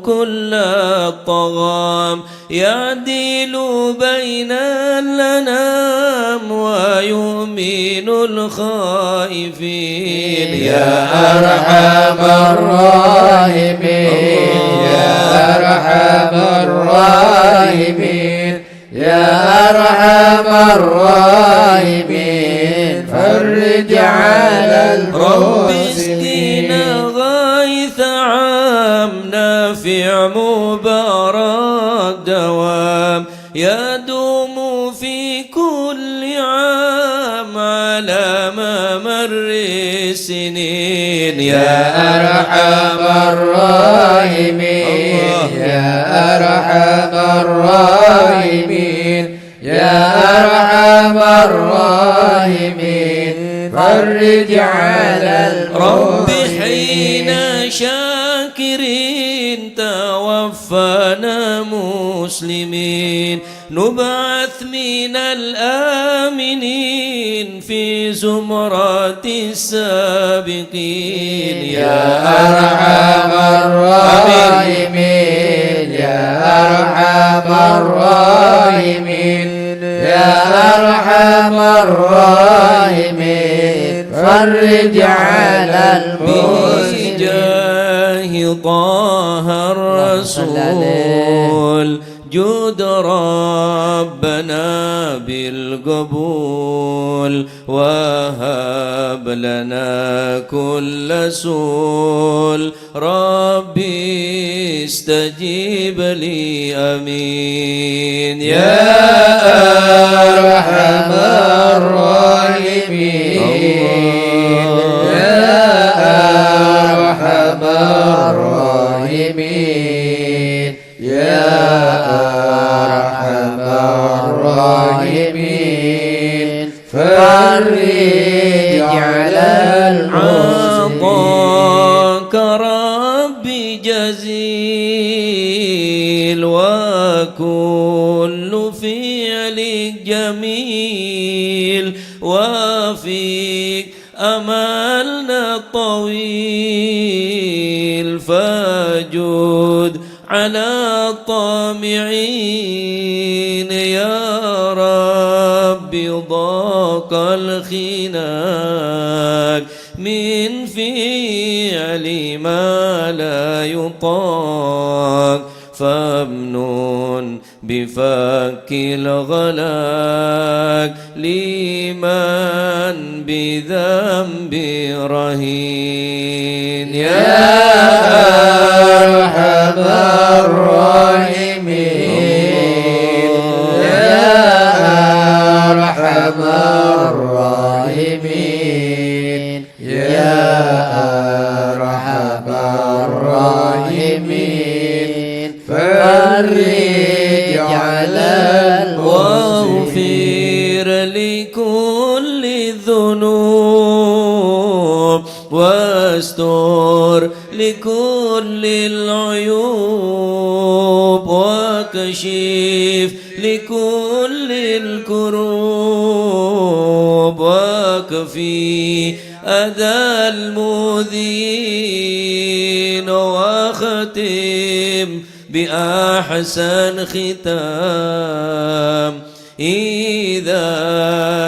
كل الطغام يعدل بين الأنام ويؤمن الخائفين يا أرحم الراحمين يا أرحم الراحمين يا أرحم الراحمين فرج على رب اسقنا المسلمين غيث عام نافع مبارك دوام يدوم في كل عام على ممر السنين يا أرحم الراحمين يا أرحم الراحمين يا أرحم الراحمين فرج على رب المسلمين حين شاكرين توفنا مسلمين نبعث من الآمنين في زمرة السابقين يا أرحم الراحمين يا أرحم الراحمين يا أرحم الراحمين فرج على المسلمين بجاه طه الرسول جود ربنا بالقبول وهب لنا كل سول ربي استجيب لي أمين يا أرحم الراحمين يا أرحم الراحمين يا أرحم الراحمين فرج على عطاك ربي جزيل وكل جميل وفيك أملنا الطويل فجود على الطامعين يا رب ضاق الخناق من فعل ما لا يطاق فامنون بفك الغلاق لمن بذنب رهين يا أرحم الراحمين يا أرحم الراحمين يا أرحم الراحمين فرج على واغفر لكل الذنوب واستر لكل العيوب وكشف لكل الكروب وكفي أذى المؤذين وختم بأحسن ختام إذا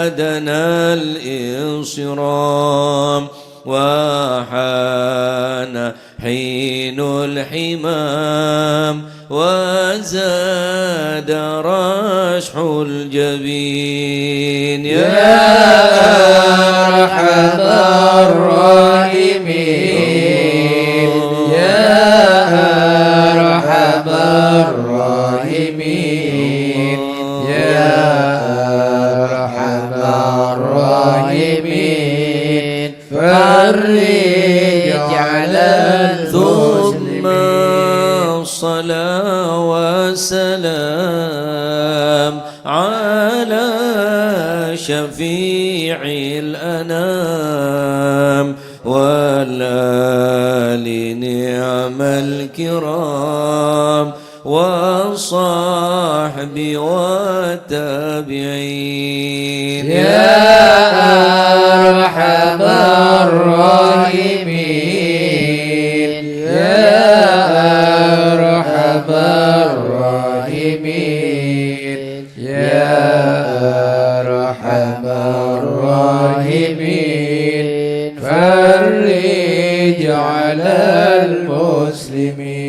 دنا الانصرام وحان حين الحمام وزاد رشح الجبين يا أرحم الراحمين يا أرحم الراحمين يا أرحم الراحمين فرج على ثم المسلمين الصلاة والسلام على شفيع الأنام والآل نعم الكرام والصحب والتابعين يا أرحم الراحمين يا أرحم الراحمين يا أرحم الراحمين فرج على المسلمين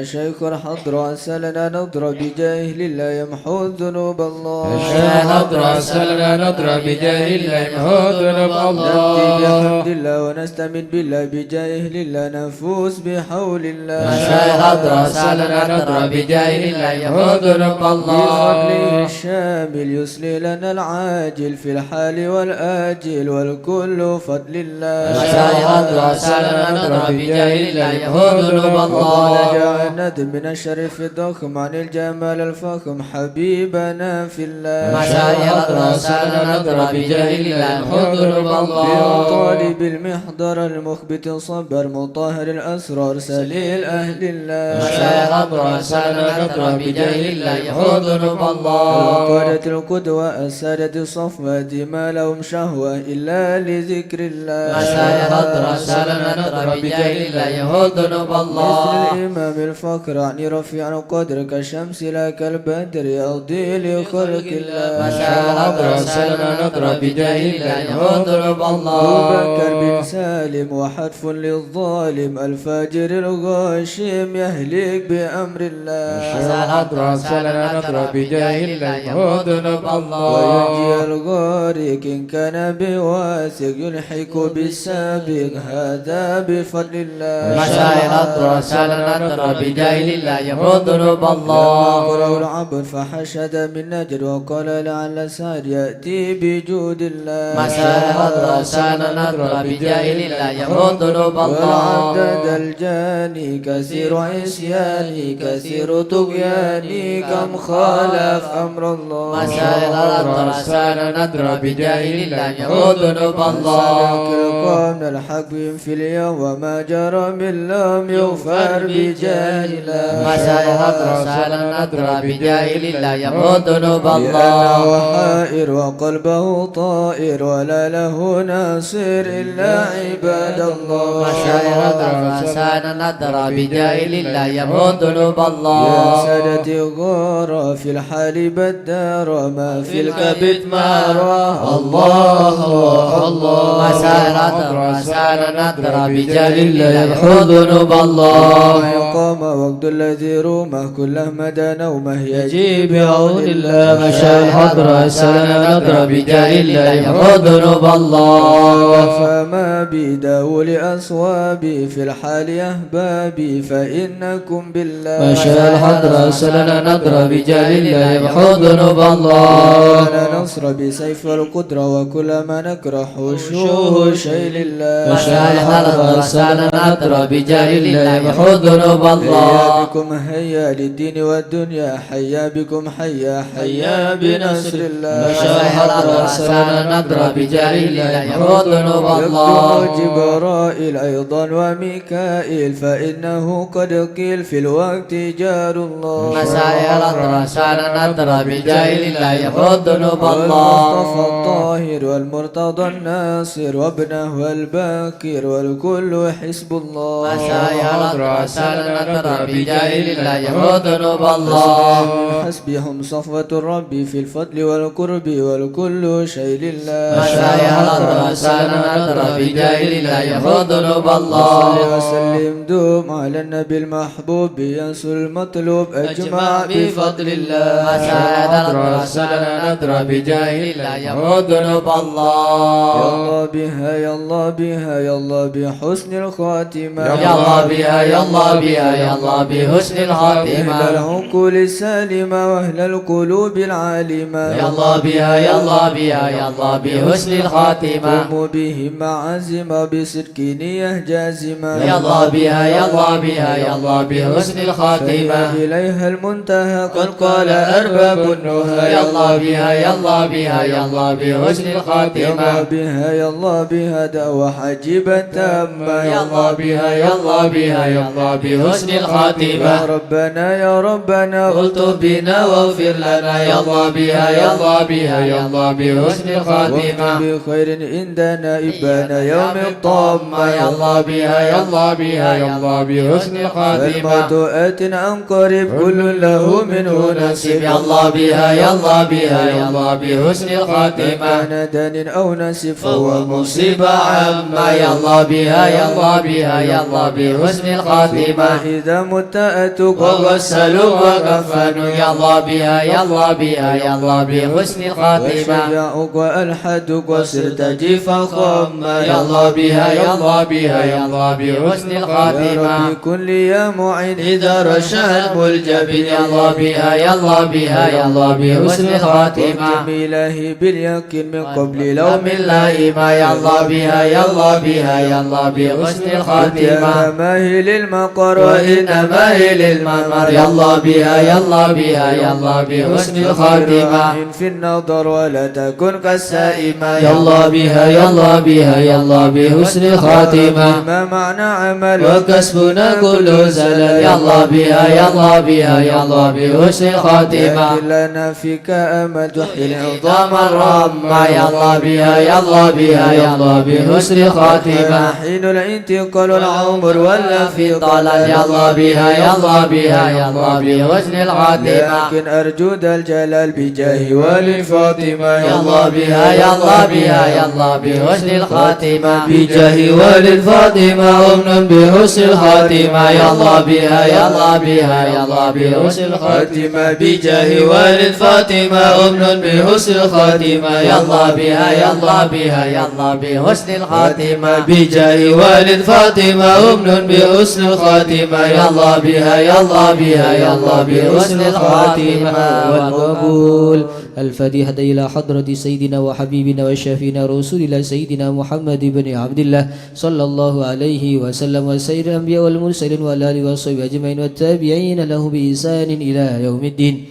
مشايخ الحضرة أسألنا نضرب بجاه لله يمحو ذنوب الله مشايخ الحضرة أسألنا نضرب بجاه الله يمحو ذنوب الله نأتي بحمد الله ونستمد بالله بجاه لله نفوز بحول الله مشايخ الحضرة أسألنا نضرب بجاه الله يمحو ذنوب الله بفضله الشامل يسلي لنا العاجل في الحال والآجل والكل فضل الله مشايخ الحضرة أسألنا نضرب بجاه الله يمحو ذنوب الله ونجعلنا من الشرف الضخم عن الجمال الفخم حبيبنا في الله مشايخ أسألنا نضرب بجاه الله يمحو ذنوب الله طالب المحضر المخبت الصبر مطهر الأسرار سليل أهل الله مشايخ أسألنا نضرب بجاه الله يمحو ذنوب الله القادة القدوة السادة الصفوة ما لهم شهوة إلا لذكر الله مشايخ أسألنا نضرب بجاه الله يمحو ذنوب الله مثل الإمام الفقر عني رفيع القدر كالشمس لا كالبدر يضي لخلق الله مشايخ أسألنا نضرب بجاه الله يمحو ذنوب الله أبو بكر بن سالم وحتف للظالم الفاجر الغاشم يهلك بأمر الله مشايخ أسألنا نضرب بجاه الله يمحو ذنوب الله وينجي الغارق إن كان بواسق يلحق بالسابق هذا بفضل الله مشايخ أسألنا نضرب بجاه الله يمحو ذنوب الله قرأ العبد فحشد من نجد وقال لعل سعد يأتي بجود الله مشايخ أسألنا نضرب بجاه الله يمحو ذنوب الله وعدد الجاني كثير عصياني كثير طغياني كم خالف أمر الله مشايخ أسألنا نضرب بجاه الله لم يموت ذنوب الله القوم الحق بهم في اليوم وما جرى من لم يغفر بجاه الله مسائل رسال النذر بجاهل لا يموت ذنوب الله لأنه حائر وقلبه طائر ولا له ناصر إلا عباد الله مسائل رسال النذر بجاهل لا يموت ذنوب يا الله سادتي غار في الحال بدار ما في الكبد مارا الله الله مسائل النذر بجاهل لا يموت ذنوب الله يقام وقت الذي رومه كله مدى نومه يجيب بعون الله مشايخ حضرة سلام نضرب بجاهل لا يموت ذنوب الله فما بيداو لأصوابي في الحال أحبابي فإنكم بالله مشايخ حضرة سلام نضرب بجاهل لا يموت ذنوب الله ولا نصر بسيف القدرة وكل ما نكره وشوه شيء لله مشايخ حضرة سلام نضرب بجاهل لا يموت ذنوب الله هيا بكم هيا للدين والدنيا حيا بكم حيا بنصر الله مشايخ حضرة سلام نضرب بجاهل لا يموت ذنوب الله يكتب جبرائيل أيضا وميكائيل فإنه قد قيل في الوقت جار الله مسائل الرسال نضرب بجاهل لا يموت ذنوب الله والمصطفى الطاهر والمرتضى الناصر وابنه الباكر والكل حزب الله مسائل الرسال نضرب بجاهل لا يموت ذنوب الله حسبهم صفوة الرب في الفضل والقرب والكل شيء لله مشايخ الرسال نضرب بجاهل لا يموت ذنوب الله صل وسلم دوم على النبي المحبوب ينسو المطلوب أجمع بفضل الله مشايخ الرسال نضرب بجاهل لا يموت ذنوب يا الله الله بها يا الله بها يا الله بحسن الخاتمة يا الله بها يا الله بها يا الله بحسن أهل الخاتمة العقول السالمة وأهل القلوب العالمة يا الله بها يا الله بها يا الله بحسن الخاتمة قوموا بهم معازمة بصدق نية جازمة يا الله بها يا الله بها يا الله بحسن الخاتمة إليها المنتهى قد قال أرباب النهى يا الله بها يا الله بها يا الله بحسن يا الله الخاتمة بها يا الله بها دعوة حجبا تامة يا الله بها يا الله بها يا الله بحسن يا الخاتمة ربنا يا ربنا قلت بنا واغفر لنا يا الله بها يا الله بها يا الله بحسن الخاتمة واكتب بخير عندنا إبانا يوم الطامة يا الله بها يا الله بها يا الله بحسن الخاتمة الموت آت عن قريب كل له منه نصيب يا الله بها يا الله بها يا الله بحسن الخاتمة كان دان أو نسب فهو مصيبة عامة يا الله بها يا الله بها يا الله بحسن الخاتمة إذا مت أتوك وغسلوا وكفنوا يا الله بها يا الله بها يا الله بحسن الخاتمة وشجعك وألحدك وصرت جيفا خما يا الله بها يا الله بها يا الله بحسن يا الخاتمة ربي كن لي يا معين إذا رشا الملجبين يا الله بها يا الله بها يا الله بحسن الخاتمة إلهي باليقين من قبل لو من لائمة يا الله بها يا الله بها يا الله بحسن الخاتمة يا ماهل المقر وإنما هي للممر يا الله بها يا الله بها يا الله بحسن الخاتمة إن في النظر ولا تكن كالسائمة يا الله بها يا الله بها يا الله بحسن الخاتمة ما معنى عمل وكسبنا كل زلل يا الله بها يا الله بها يا الله بحسن الخاتمة لكن لنا فيك أمل تحيي العظام الرمى يا الله بها يا الله بها يا الله بحسن الخاتمة حين الانتقال العمر ولا في ضلال يا الله بها يا الله بها يا الله بحسن الخاتمة لكن أرجو ذا الجلال بجاه والي فاطمة يا الله بها يا الله بها يا الله بحسن الخاتمة بجاه والد فاطمة أمن بحسن الخاتمة يا الله بها يا الله بها يا الله بحسن الخاتمة بجاه والد فاطمة أمن بحسن الخاتمة يا الله بها يا الله بها يا الله بحسن الخاتمة بجاه والد فاطمة أمن بحسن الخاتمة يا الله بها يا الله بها يا الله بحسن الخاتمة والقبول. الفاتحة إلى حضرة سيدنا وحبيبنا وشافينا رسول الله سيدنا محمد بن عبد الله صلى الله عليه وسلم وسير الأنبياء والمرسلين وعلى آله وصحبه أجمعين والتابعين له بإحسان إلى يوم الدين.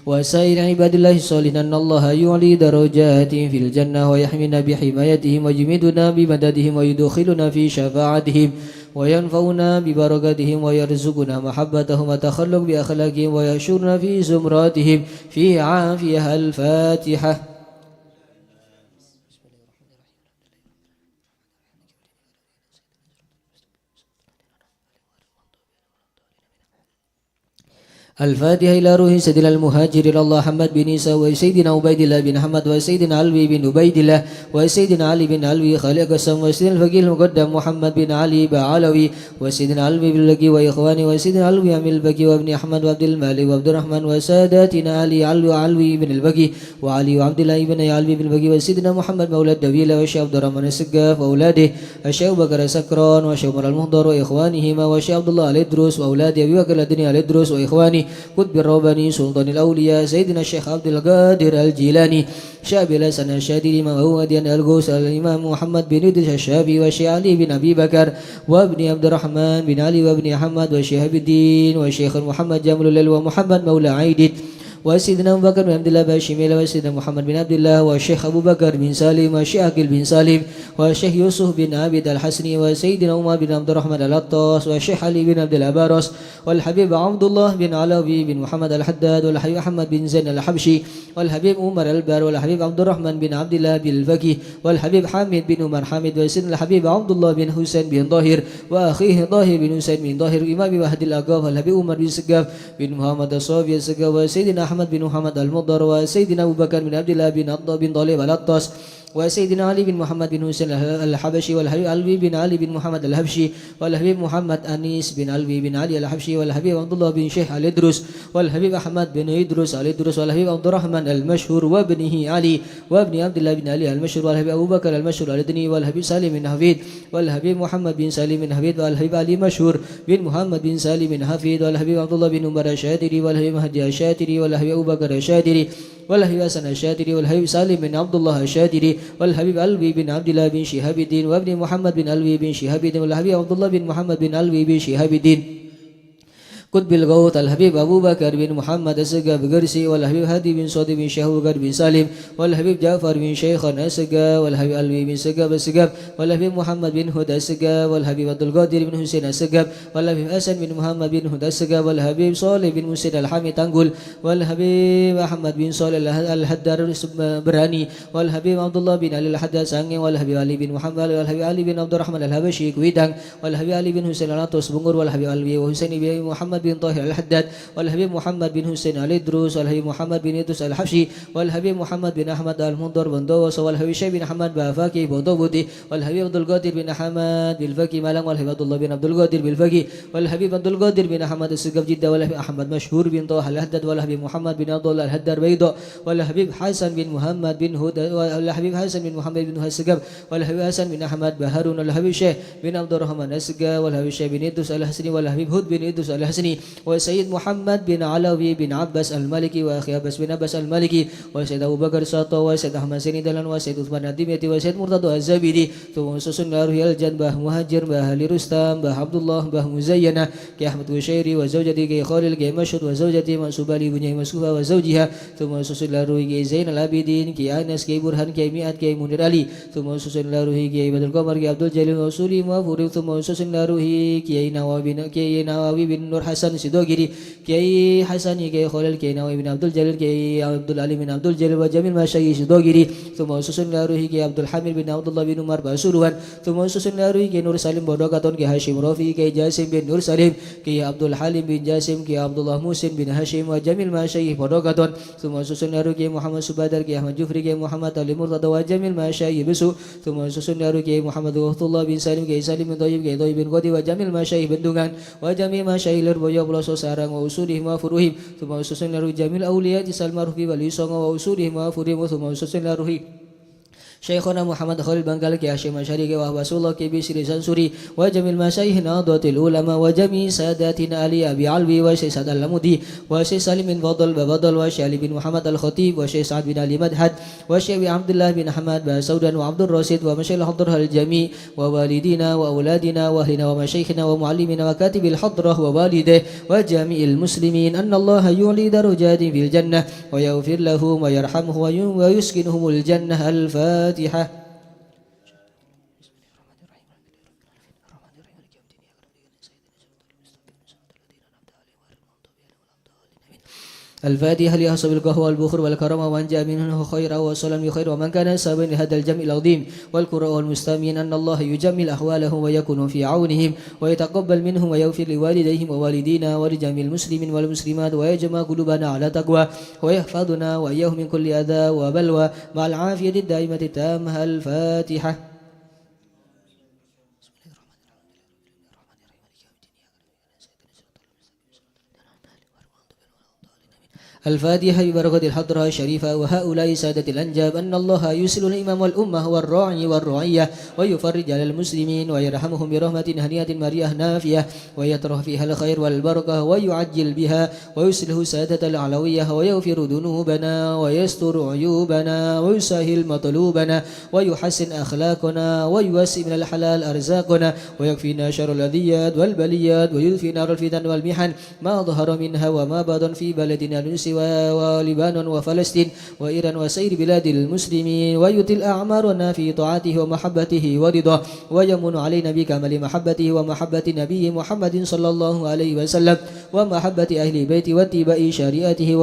وسائر عباد الله الصالحين أن الله يعلي درجاتهم في الجنة ويحمينا بحمايتهم ويجمدنا بمددهم ويدخلنا في شفاعتهم وينفعنا ببركاتهم ويرزقنا محبتهم وتخلق بأخلاقهم ويشرنا في زمراتهم في عافية. الفاتحة. الفاتحة إلى روح سيدنا المهاجر الله محمد بن عيسى وسيدنا عبيد الله بن محمد وسيدنا علي بن عبيد الله وسيدنا علي بن علوي خالق السم وسيدنا الفقيه المقدم محمد بن علي بعلوي وسيدنا علي بن البكي وإخواني وسيدنا علوي عم البكي وابن أحمد وعبد المالك وعبد الرحمن وساداتنا علي علوي بن البكي وعلي وعبد الله بن علي بن البكي وسيدنا محمد مولى الدويلة والشيخ عبد الرحمن السقاف وأولاده الشيخ بكر السكران والشيخ عمر المهضر وإخوانهما والشيخ عبد الله الإدروس وأولاده أبي بكر الدنيا الإدروس وإخواني قطب الرباني سلطان الأولياء سيدنا الشيخ عبد القادر الجيلاني شاب الحسن الشادي إمام أوديان الغوث الإمام محمد بن إدريس الشافعي والشيخ علي بن أبي بكر وابن عبد الرحمن بن علي وابن أحمد والشيخ الدين والشيخ محمد جامل الليل ومحمد مولى عيد وسيدنا أبو بكر بن عبد الله باشميل وسيدنا محمد بن عبد الله والشيخ أبو بكر بن سالم والشيخ أكل بن سالم والشيخ يوسف بن عابد الحسني وسيدنا عمر بن عبد الرحمن العطاس والشيخ علي بن عبد الأبارس والحبيب عبد الله بن علوي بن محمد الحداد والحبيب أحمد بن زين الحبشي والحبيب عمر البار والحبيب عبد الرحمن بن عبد الله بن الفقيه والحبيب حامد بن عمر حامد وسيدنا الحبيب عبد الله بن حسين بن ظاهر وأخيه ظاهر بن حسين بن ظاهر إمام واحد الأقاف والحبيب عمر بن سقاف بن محمد الصافي السقاف وسيدنا أحمد بن محمد المضر وسيدنا أبو بكر بن عبد الله بن طالب العطاس وسيدنا علي بن محمد بن حسين الحبشي والحبيب علي بن علي بن محمد الحبشي والحبيب محمد أنيس بن علي بن علي الحبشي والحبيب عبد الله بن شيخ الإدروس والحبيب أحمد بن إدروس الإدروس والحبيب عبد الرحمن المشهور وابنه علي وابن عبد الله بن علي المشهور والحبيب أبو بكر المشهور الدني والحبيب سالم بن حفيد والحبيب محمد بن سالم بن حفيد والحبيب علي مشهور بن محمد بن سالم بن حفيد والحبيب عبد الله بن عمر الشادري والحبيب مهدي الشادري والحبيب أبو بكر الشادري والحبيب حسن الشادري والحبيب سالم بن عبد الله الشادري والحبيب علوي بن عبد الله بن شهاب الدين وابن محمد بن علوي بن شهاب الدين والحبيب عبد الله بن محمد بن علوي بن شهاب الدين قطب الغوث الحبيب أبو بكر بن محمد السقاف قرسي والحبيب هادي بن صادق بن شهو بن سالم والحبيب جعفر بن شيخ السقاف والحبيب علوي بن سقاف السقاف والحبيب محمد بن هدى السقاف والحبيب عبد القادر بن حسين السقاف والحبيب حسن بن محمد بن هدى السقاف والحبيب صالح بن مسيد الحامي تنقل والحبيب أحمد بن صالح الحدار براني والحبيب عبد الله بن علي الحدار سانغ والحبيب علي بن محمد والحبيب علي بن عبد الرحمن الحبشي كويدان والحبيب علي بن حسين العطوس بنغور والحبيب علي وحسين بن محمد بن طاهر الحداد والحبيب محمد بن حسين الإدروس والحبيب محمد بن إدروس الحبشي والحبيب محمد بن أحمد المنظر بن دوس والحبيب شيخ بن أحمد بافاكي بودوبودي والحبيب عبد القادر بن أحمد بالفقي مالك والحبيب عبد الله بن عبد القادر بالفقي والحبيب عبد القادر بن أحمد السقاف جدة والحبيب أحمد مشهور بن طه الحداد والحبيب محمد بن عبد الله الحدار بيضاء والحبيب حسن بن محمد بن هدى والحبيب حسن بن محمد بن السقاف والحبيب حسن بن أحمد بهارون والحبيب شيخ بن عبد الرحمن السقاف والحبيب شيخ بن إدروس الحسني والحبيب هود بن إدروس الحسني وسيد محمد بن علوي بن عباس المالكي وأخي عباس بن عباس المالكي وسيد أبو بكر ساطو وسيد أحمد سيني دلان وسيد عثمان الدميتي وسيد مرتضى الزبيدي ثم سوسن روحي الجن باه مهاجر باه علي رستم باه عبد الله باه مزينة كي أحمد وشيري وزوجتي كي خالد كي مشهد وزوجتي منصوبة لبنية مسكوفة وزوجها ثم سوسن روحي كي زين العابدين كي أنس كي برهان كي مئات كي منير علي ثم سوسن روحي كي بدر القمر كي عبد الجليل وصولي موفور ثم سوسن روحي كي نواوي بن نور حسن سيدوغيري كي حسني كي خلال كي نواوي بن عبد الجليل كي عبد العلي بن عبد الجليل وجميل مشايخ سيدوغيري ثم سوسن روحي كي عبد الحميد بن عبد الله بن عمر باسروان ثم سوسن روحي كي نور سالم بودوكاتون كي هاشم رافي كي جاسم بن نور سالم كي عبد الحليم بن جاسم كي عبد الله محسن بن هاشم وجميل مشايخ بودوكاتون ثم سوسن روحي كي محمد سبادر كي أحمد جفري كي محمد علي مرتضى وجميل مشايخ بسو ثم سوسن روحي كي محمد وفد الله بن سالم كي سالم بن طيب كي طيب بن قدي وجميل مشايخ بندungan وجميع مشايخ لربويا بلوسو سارang وأصولهم وفروهم ثم سوسن روحي جميل أولياء سلمى روحي ولي songo وأصولهم وفروهم ثم سوسن روحي شيخنا محمد خالد بنكال كهاشم الشريك وهبس الله كبير سنسوري وجميع المشايخ نهضة العلماء وجميع ساداتنا علي أبي علوي وشيخ سعد اللمودي وشيخ سالم بن فضل بفضل وشيخ علي بن محمد الخطيب وشيخ سعد بن علي مدحت وشيخ عبد الله بن حماد بسودا وعبد الرشيد ومشايخ حضرها الجميع ووالدينا وأولادنا وأهلنا ومشايخنا ومعلمنا وكاتب الحضرة ووالده وجميع المسلمين أن الله يعلي درجات في الجنة ويغفر لهم ويرحمهم ويسكنهم الجنة. الفاتحة. الفاتحة لأصحاب القهوة والبخور والكرم ومن جاء منه خيرا وسلم بخير ومن كان سببا لهذا الجمع العظيم والقراء والمستمعين أن الله يجمل أحوالهم ويكون في عونهم ويتقبل منهم ويغفر لوالديهم ووالدينا ولجميع المسلمين والمسلمات ويجمع قلوبنا على تقوى ويحفظنا وإياهم من كل أذى وبلوى مع العافية الدائمة التامة. الفاتحة. الفاتحة ببركة الحضرة الشريفة وهؤلاء سادة الأنجاب أن الله يسل الإمام والأمة والراعي والرعية ويفرج على المسلمين ويرحمهم برحمة هنيئة مريئة نافية ويطرح فيها الخير والبركة ويعجل بها ويسله سادة العلوية ويغفر ذنوبنا ويستر عيوبنا ويسهل مطلوبنا ويحسن أخلاقنا ويوسع من الحلال أرزاقنا ويكفينا شر الأذيات والبليات ويدفي نار الفتن والمحن ما ظهر منها وما بطن في بلدنا ولبنان وفلسطين وإيران وسائر بلاد المسلمين ويطيل أعمارنا في طاعته ومحبته ورضاه ويمن علينا بكمال محبته ومحبة نبيه محمد صلى الله عليه وسلم ومحبة أهل بيته واتباع شريعته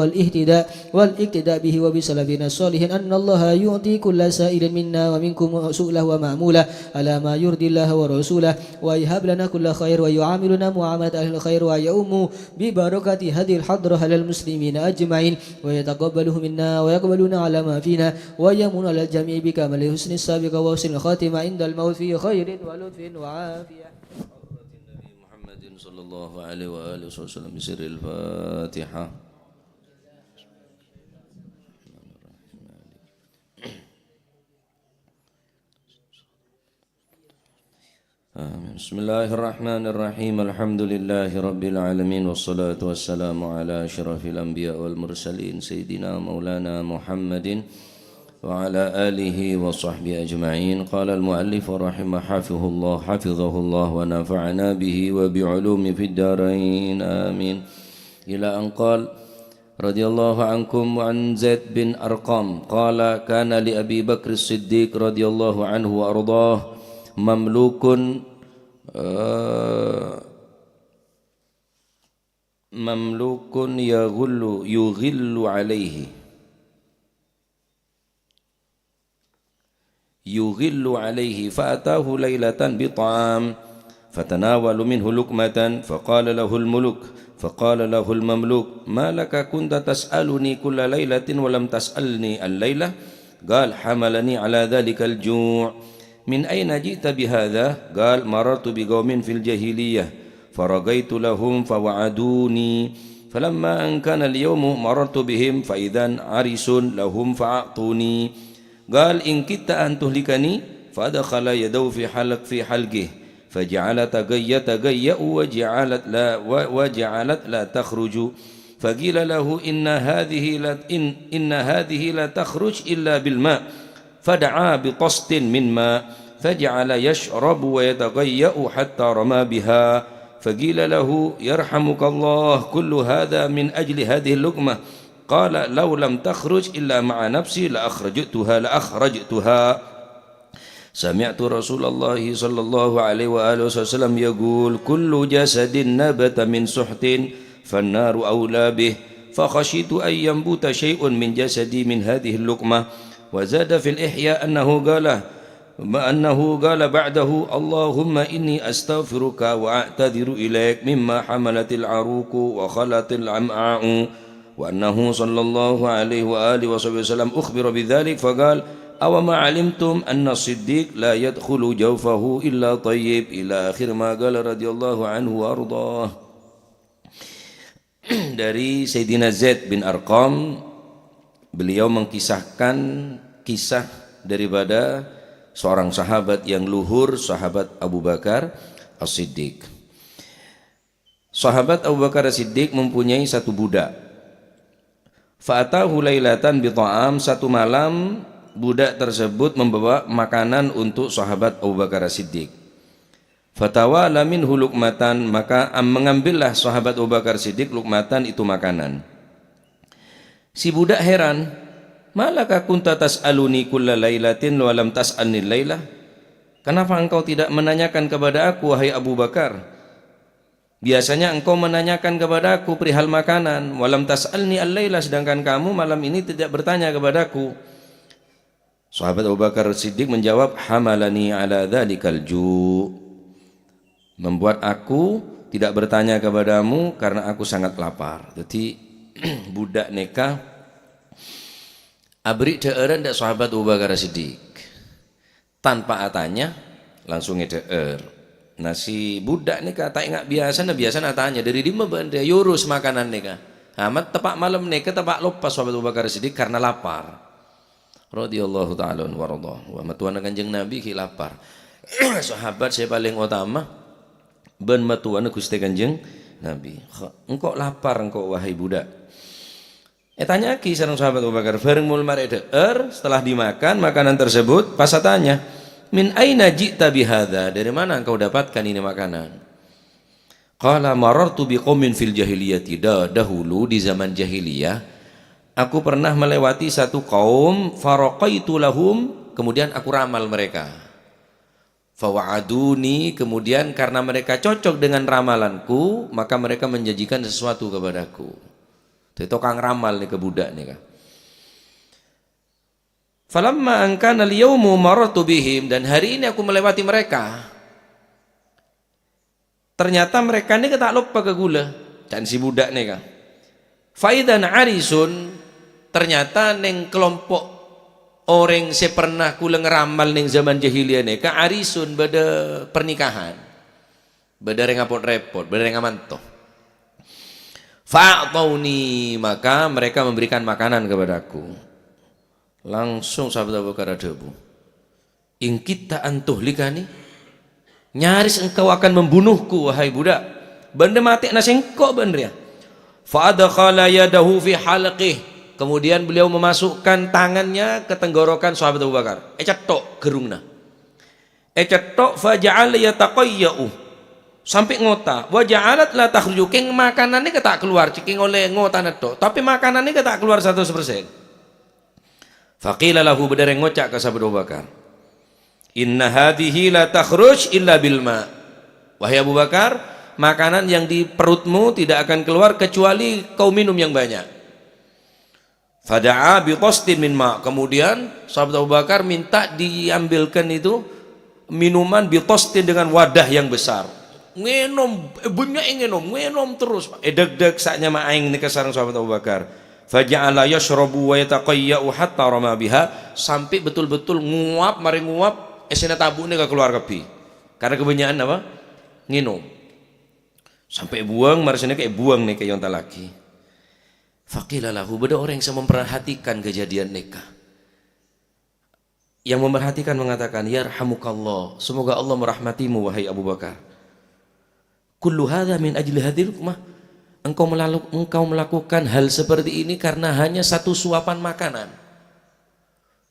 والاقتداء به وبسلفنا الصالحين أن الله يعطي كل سائل منا ومنكم سؤله ومأموله على ما يرضي الله ورسوله ويهب لنا كل خير ويعاملنا معاملة أهل الخير ويؤم ببركة هذه الحضرة على المسلمين أجمعين ويتقبله منا ويقبلنا على ما فينا ويمن على الجميع بكمال حسن السابق وحسن الخاتمة عند الموت في خير ولطف وعافية. محمد صلى الله عليه وآله وسلم بسر الفاتحة. بسم الله الرحمن الرحيم. الحمد لله رب العالمين والصلاة والسلام على أشرف الأنبياء والمرسلين سيدنا مولانا محمد وعلى آله وصحبه أجمعين. قال المؤلف رحمه حفظه الله ونفعنا به وبعلوم في الدارين آمين. إلى أن قال رضي الله عنكم وعن زيد بن أرقم قال كان لأبي بكر الصديق رضي الله عنه وأرضاه مملوك يغل عليه فأتاه ليلة بطعام فتناول منه لقمة فقال له المملوك ما لك كنت تسألني كل ليلة ولم تسألني الليلة؟ قال حملني على ذلك الجوع. من أين جئت بهذا؟ قال مررت بقوم في الجاهلية فرقيت لهم فوعدوني فلما أن كان اليوم مررت بهم فإذا عرس لهم فأعطوني. قال إن كدت أن تهلكني فأدخل يده في حلقه فجعلت تغيأ وجعلت لا تخرج فقيل له إن هذه لا تخرج إلا بالماء فدعا بطست من ماء فجعل يشرب ويتغيأ حتى رمى بها فقيل له يرحمك الله كل هذا من أجل هذه اللقمة؟ قال لو لم تخرج إلا مع نفسي لأخرجتها. سمعت رسول الله صلى الله عليه وآله وسلم يقول كل جسد نبت من سحت فالنار أولى به فخشيت أن ينبت شيء من جسدي من هذه اللقمة. وزاد في الإحياء أنه قال بعده اللهم إني أستغفرك وأعتذر إليك مما حملت العروق وخلت العمعاء. وأنه صلى الله عليه وآله وسلم أخبر بذلك فقال أوما علمتم أن الصديق لا يدخل جوفه إلا طيب إلى آخر ما قال رضي الله عنه وأرضاه. Dari Sayyidina Zaid bin Arqam, beliau mengkisahkan kisah daripada seorang sahabat yang luhur, sahabat Abu Bakar As-Siddiq. Sahabat Abu Bakar As-Siddiq mempunyai satu budak. Fa'atahu lailatan bi ta'am, satu malam budak tersebut membawa makanan untuk sahabat Abu Bakar As-Siddiq. Fatawala minhu luqmatan, maka mengambillah sahabat Abu Bakar As-Siddiq luqmatan, itu makanan. Si budak heran, malaka kunta tas'aluni kulla lailatin wa lam tas'alni lailah? Kenapa engkau tidak menanyakan kepada aku, wahai Abu Bakar? Biasanya engkau menanyakan kepada aku perihal makanan, walam tas'alni al-lailah, sedangkan kamu malam ini tidak bertanya kepadaku. Sahabat Abu Bakar Siddiq menjawab, hamalani ala dhalikal ju', membuat aku tidak bertanya kepadamu karena aku sangat lapar. Jadi budak nikah abri deeren dak sahabat Abu Bakar Siddiq, tanpa tanya langsung deer. Nah si budak ni kata ingat biasa tanya dari di mana dia yurus makanan ni kah. Amat tepak malam ni ke tepak lupa sahabat Abu Bakar Siddiq karena lapar. Radhiyallahu ta'ala wa radha. Wa matuan Kanjeng Nabi ki lapar. Sahabat saya paling utama ben matuan Gusti Kanjeng Nabi. Engkau lapar engkau wahai budak. Tanya ki sareng sahabat Abu Bakar, bareng mul mare deer setelah dimakan makanan tersebut, pas tanya, min aina ji'ta bihadza, dari mana engkau dapatkan ini makanan? Qala marartu biqaumin fil jahiliyati, dahulu di zaman jahiliyah aku pernah melewati satu kaum, faraqaitu lahum, kemudian aku ramal mereka. Fawa'aduni, kemudian karena mereka cocok dengan ramalanku, maka mereka menjanjikan sesuatu kepadaku. Itu tukang ramal nih ke budak nih kan. Falamma angkana al-yawmu marartu bihim, dan hari ini aku melewati mereka. Ternyata mereka ini tak lupa ke gula dan si budak nih kan. Faidan arisun, ternyata neng kelompok orang saya pernah kula ngeramal neng zaman jahiliyah nih ka arisun beda pernikahan. Beda rengapot repot, beda rengamantoh. Fa'tauni, maka mereka memberikan makanan kepadaku. Langsung sahabat Abu Bakar debu, in kita antuhlikani, nyaris engkau akan membunuhku wahai budak, benda mati nasengko bener ya. Fa adkhala yadahu fi halqih, kemudian beliau memasukkan tangannya ke tenggorokan sahabat Abu Bakar, cetok gerungna, cetok, fa ja'ala yataqayyau, sampai ngota, wa ja'alat la takhruju, king makanannya tak keluar, ciking oleh ngota netok, tapi makanannya tak keluar 100%. Faqila lahu, berdereng ngocak ke sahabat Abu Bakar, inna hadhihi la takhruj illa bil ma, wahai Abu Bakar, makanan yang di perutmu tidak akan keluar kecuali kau minum yang banyak. Fada'a bi qastin min ma, kemudian sahabat Abu Bakar minta diambilkan itu minuman bi qastin, dengan wadah yang besar. Ngenom, banyak ngenom terus. Deg-deg saknya ma aing ni kasarang sahabat Abu Bakar. Faja'ala yashrabu wa yataqayya'u hatta rama biha, sampai betul-betul nguap, mari nguap, esena tabu ni keluar kepi. Karena kebanyakan apa? Nginum. Sampai buang, mari sini kayak buang nih kayak yang laki. Faqila lahu, beda orang yang memperhatikan kejadian nikah. Yang memperhatikan mengatakan, yarhamukallah, semoga Allah merahmatimu wahai Abu Bakar. Kullu hadza min ajli hadhil luqmah, engkau melakukan hal seperti ini karena hanya satu suapan makanan,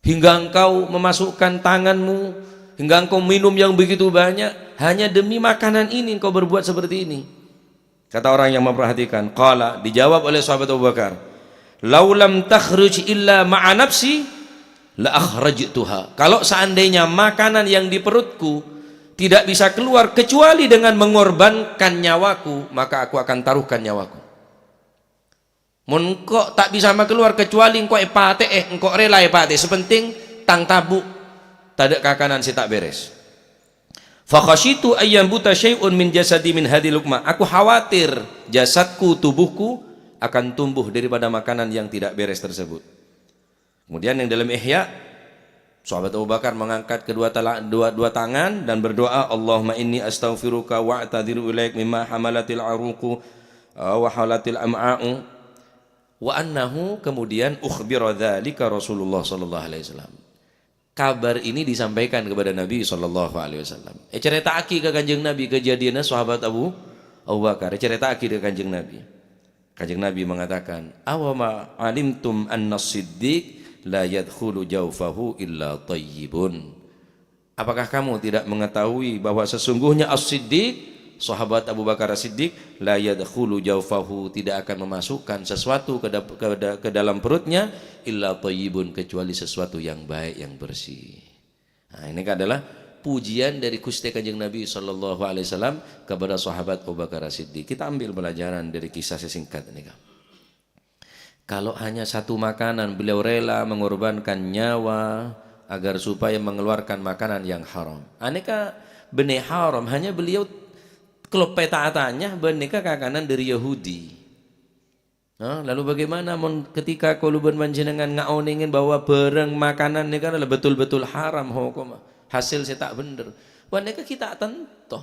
hingga engkau memasukkan tanganmu, hingga engkau minum yang begitu banyak, hanya demi makanan ini engkau berbuat seperti ini. Kata orang yang memperhatikan, qala, dijawab oleh sahabat Abu Bakar, laulam takhruj illa ma'a nafsi la akhrajtuha, kalau seandainya makanan yang di perutku tidak bisa keluar kecuali dengan mengorbankan nyawaku, maka aku akan taruhkan nyawaku. Mun kok tak bisa keluar kecuali engkau epate, engkau rela epate, sepenting tang tabu tadak kakanan si tak beres. Fa khasyitu ayyam buta syai'un min jasadi min hadhil luqmah, aku khawatir jasadku, tubuhku akan tumbuh daripada makanan yang tidak beres tersebut. Kemudian yang dalam Ihya, sahabat Abu Bakar mengangkat kedua tangan dan berdoa, Allahumma inni astaghfiruka wa a'tadiru ilaik mimma hamalatil aruqu wa halatil am'a'u wa annahu, kemudian ukhbira dzalika Rasulullah sallallahu alaihi wasallam, kabar ini disampaikan kepada Nabi SAW. Cerita aki ke kanjeng Nabi kejadiannya sahabat Abu Bakar. Cerita aki ke kanjeng Nabi. Kanjeng Nabi mengatakan, awama alimtum anna siddiq la yadkhulu jawfahu illa tayyibun. Apakah kamu tidak mengetahui bahwa sesungguhnya as-siddiq, sahabat Abu Bakar As-Siddiq, la yadkhulu jawfahu, tidak akan memasukkan sesuatu ke dalam perutnya illa thayyibun, kecuali sesuatu yang baik, yang bersih. Nah, ini adalah pujian dari Gusti Kanjeng Nabi sallallahu alaihi wasallam kepada sahabat Abu Bakar As-Siddiq. Kita ambil pelajaran dari kisah singkat ini. Kalau hanya satu makanan beliau rela mengorbankan nyawa agar supaya mengeluarkan makanan yang haram. Aneka benih haram hanya beliau kalau petaatanya beneka kakanan dari Yahudi. Lalu bagaimana ketika kuluban panjenengan ngaoningin bahwa barang makanan ini kan adalah betul-betul haram hukum hasil saya tak bener. Beneka kita tentu.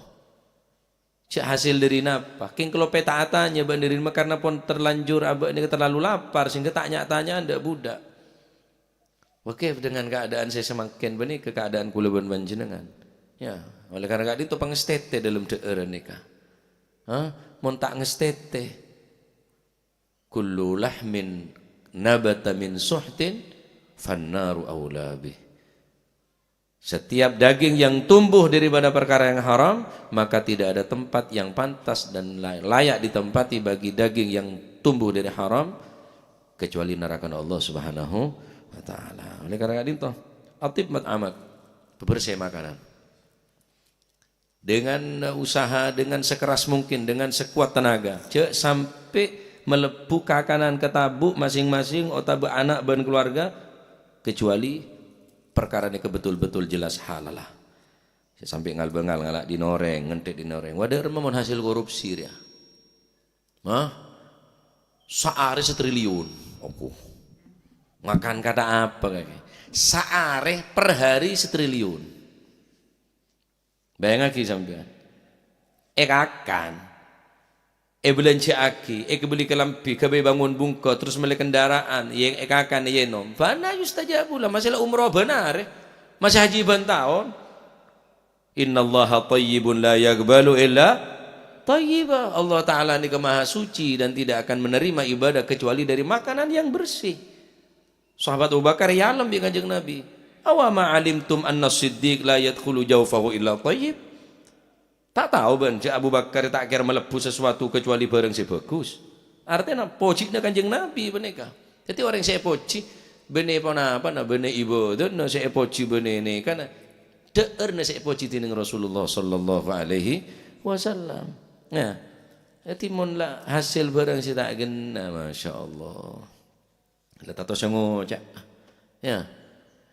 Hasil dari napa? King kalau petaatanya bandirin karena pun terlanjur abah ini terlalu lapar sehingga tak nyatanya anda budak. Oke, dengan keadaan saya semakin benih ke keadaan kuluban panjenengan. Ya, oleh karena itu pengestete dalam daerah nikah. Mun tak ngestete. Kullu lahmin nabata min suhtin fannaru aulabih. Setiap daging yang tumbuh daripada perkara yang haram, maka tidak ada tempat yang pantas dan layak ditempati bagi daging yang tumbuh dari haram kecuali neraka Allah Subhanahu wa taala. Oleh karena itu, atib amat bebersih makanan. Dengan usaha, dengan sekeras mungkin, dengan sekuat tenaga, sampai melepuh kakanan ketabuk masing-masing otak anak dan keluarga, kecuali perkara ini betul-betul jelas halal lah. Saya sampai ngal-bengal ngalak dinoreng, ngentit dinoreng. Wadah rememon hasil korupsi dia. Saare 1 triliun. Makan kata apa kayak? Saare per hari 1 triliun. Bayang lagi sampean. Akan. Belanja aki, beli kelampi, bangun bungko, terus beli kendaraan, yang akan yenom. Bana yustajabu lah, masalah umroh benar, masih haji ban tahun. Innallaha tayyibun la yaqbalu illa tayyiba. Allah Ta'ala ini maha suci dan tidak akan menerima ibadah kecuali dari makanan yang bersih. Sahabat Abu Bakar yalam bi kanjeng Nabi. Awama alimtum anna siddiq la yadkhulu jawfahu illa tayyib. Tak tahu ben Abu Bakar tak kira melepuh sesuatu kecuali barang si bagus. Artinya pojiknya kanjeng Nabi beneka. Jadi orang saya poci bene apa bene ibu dan saya poci bene ini karena deerna saya poci tining Rasulullah sallallahu alaihi wasallam. Nah, jadi munlah hasil barang si tak gena, masya Allah. Letak tos ngocak. Ya.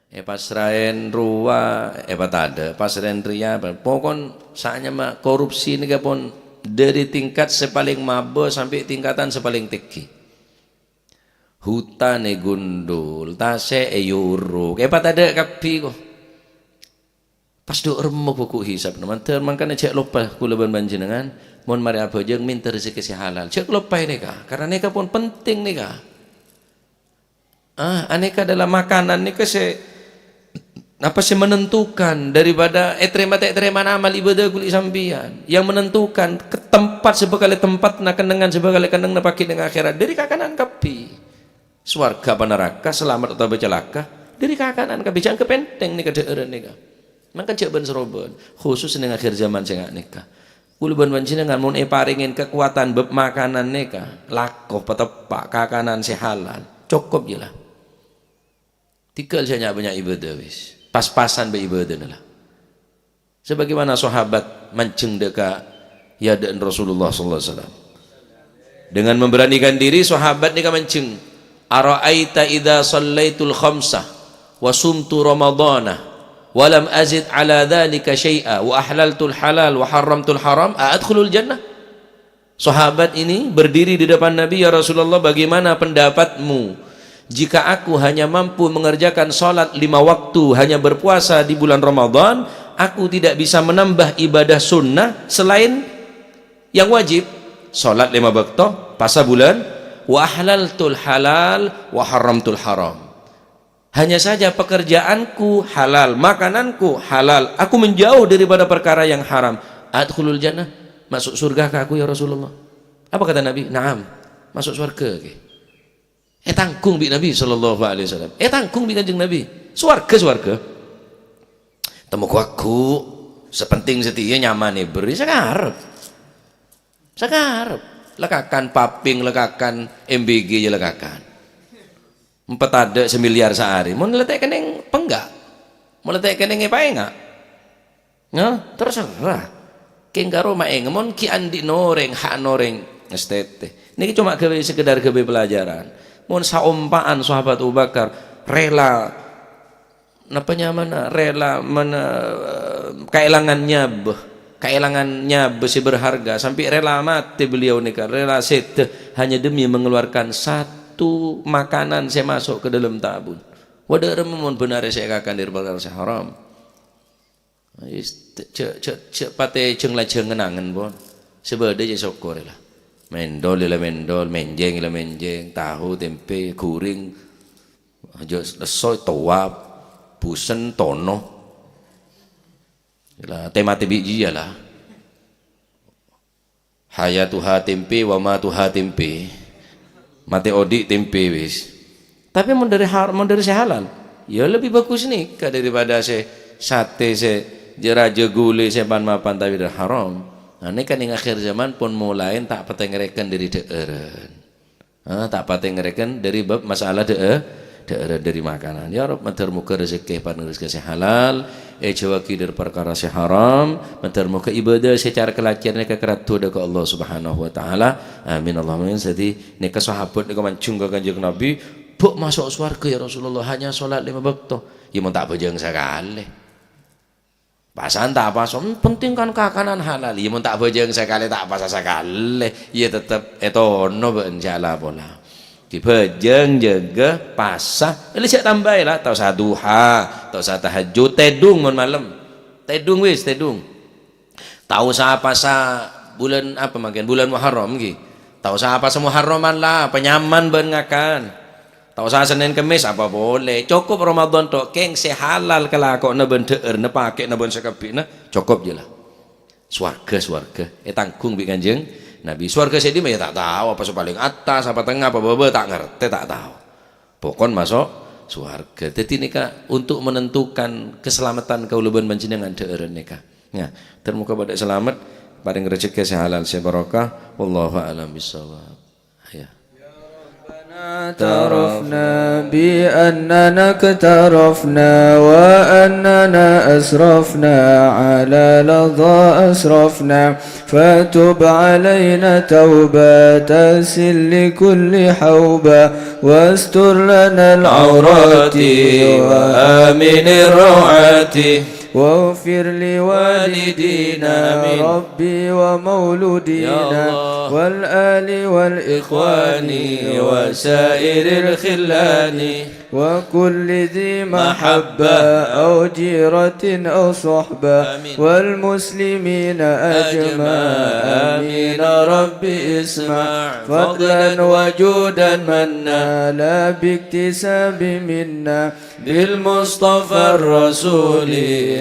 Pasrain ruwa ada pasrain ria pokon saatnya mah korupsi ini pun dari tingkat sepaling mabo sampai tingkatan sepaling tinggi hutan gundul tase euro ada kapi kok pas do remo buku hisap teman makanya cek lupa kula panjenengan mon mari apa jeung minta rezeki si halal cek lupa ini kah karena neka pun penting nih kah aneka dalam makanan nih apa sih menentukan daripada terima amal ibadah kulit sambian yang menentukan ke tempat sebekali tempat nak kenangan sebekali kenang nak pakai dengan akhirat dari kakanan kapi swarga apa neraka selamat atau bercelaka dari kakanan kapi jangan kepenteng nih kedeeran nih maka cek ben seroban khusus dengan akhir zaman saya nggak nikah kuluban panjenengan mun paringin kekuatan beb makanan nikah lakoh petepak kakanan si halal cukup je lah tinggal saya banyak ibadah wis pas-pasan beribadah lah. Sebagaimana sahabat mancing deka yadaan Rasulullah sallallahu alaihi wasallam. Dengan memberanikan diri sahabat ni mancing. Ara'aita idza shallaitul khamsah wa sumtu ramadana wa lam azid ala dhalika syai'a wa ahlaltul halal wa haramtul haram adkhulul jannah. Sahabat ini berdiri di depan Nabi, ya Rasulullah, bagaimana pendapatmu jika aku hanya mampu mengerjakan sholat 5 waktu, hanya berpuasa di bulan Ramadan, aku tidak bisa menambah ibadah sunnah selain yang wajib, sholat 5 waktu, puasa bulan, wa ahlaltul halal wa haramtul haram. Hanya saja pekerjaanku halal, makananku halal, aku menjauh daripada perkara yang haram. Adkhulul jannah, masuk surga ke aku ya Rasulullah? Apa kata Nabi? Naam, masuk surga ke. Tanggung bi Nabi sallallahu alaihi wasallam. Tanggung bi Kanjeng Nabi. Swarga. Temu aku sepenting setia nyaman beri sekarep. Lekakan paping, lekakan MBG ya lekakan. 4 ada 1 miliar sehari. Mau letek keneng penggak? Mau letek keneng apa enggak? Nah, terserah. Keng karo mae ngemon ki andi noreng hak noreng estete. Niki cuma sekedar gawe pelajaran. Mun saumpaan sahabat Abu Bakar rela kehilangannya besi berharga sampai rela mati beliau nikah, rela sete hanya demi mengeluarkan satu makanan saya masuk ke dalam tabun. Wadah remun benar saya akan dari perkara saya haram. Cek pate ceng lajeng ngenangan bon. Sebeda je syukur lah. Mendol, menjeng, tahu, tempe, guring, aja lesoy, tawab, busen, tono. Lah tema biji ya lah. Hayatuha tempe, wa matuha tempe. Mate odik tempe wis. Tapi mau dari halal, ya lebih bagus nih daripada sate jeraja gule sepan mapan tapi dah haram. Nah ini kan yang akhir zaman pun mulai tak patengrekan dari daerah. Tak patengrekan dari bab masalah daerah dari makanan. Ya Rabb matur muka rezeki pan rezeki halal, jawaki dari perkara haram, matur muka ibadah secara kelacian ke keratu ke Allah Subhanahu wa taala. Amin Allahumma amin. Jadi nek sahabat nek mancung ke Kanjeng Nabi, "Buk masuk surga ya Rasulullah hanya salat 5 waktu." Ya mun tak bojong sekali. Pasan tak apa, penting kan kakanan halal. Ya mun tak bojong sekali tak apa sekali. Ya tetap etono insyaallah pola. Dibojong jaga pasah. Ini saya tambahin lah, tau sah duha, tau sah tahajud, tedung mun malam. Tedung wis, tedung. Tahu sah pasah bulan apa makin bulan Muharram ki. Tahu sah pasah Muharraman lah, penyaman ben ngakan. Tahu saya Senin Kemis apa boleh, cukup Ramadan tok keng sehalal kelakok na bender na pakai na bon sekepina cukup je lah. Swarga tanggung bi Kanjeng Nabi. Swarga sedih mah ya tak tahu apa paling atas apa tengah apa bawah tak ngerti tak tahu. Pokon masuk swarga. Jadi nikah untuk menentukan keselamatan kauluban panjenengan daerah nikah. Ya, termuka pada selamat paling rezeki sehalal sebarokah wallahu a'lam bissawab. Ya. اعترفنا بأننا اقترفنا وأننا أسرفنا على لظى أسرفنا فتب علينا توبة سل لكل حوبة واستر لنا العورات وآمن الروعات واغفر لوالدينا ربي ومولودينا والآل والإخوان وسائر الخلان وكل ذي محبة أو جيرة أو صحبة والمسلمين أجمع آمين ربي اسمع فضلا وجودا منا لا باكتساب منا بالمصطفى الرسول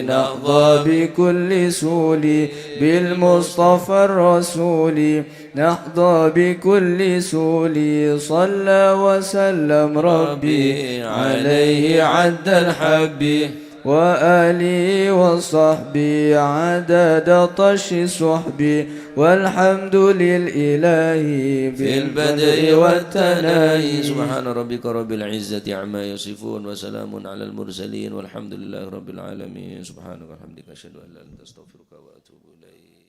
نحظى بكل سول بالمصطفى الرسول نحظى بكل سول صلى وسلم ربي عليه عد الحب وآله وصحبه عدد طش صحبي والحمد للإله في البدء والتناهي سبحان ربك رب العزة عما يصفون وسلام على المرسلين والحمد لله رب العالمين سبحانك وبحمدك أشهد أن لا إله إلا أنت أستغفرك وأتوب إليك.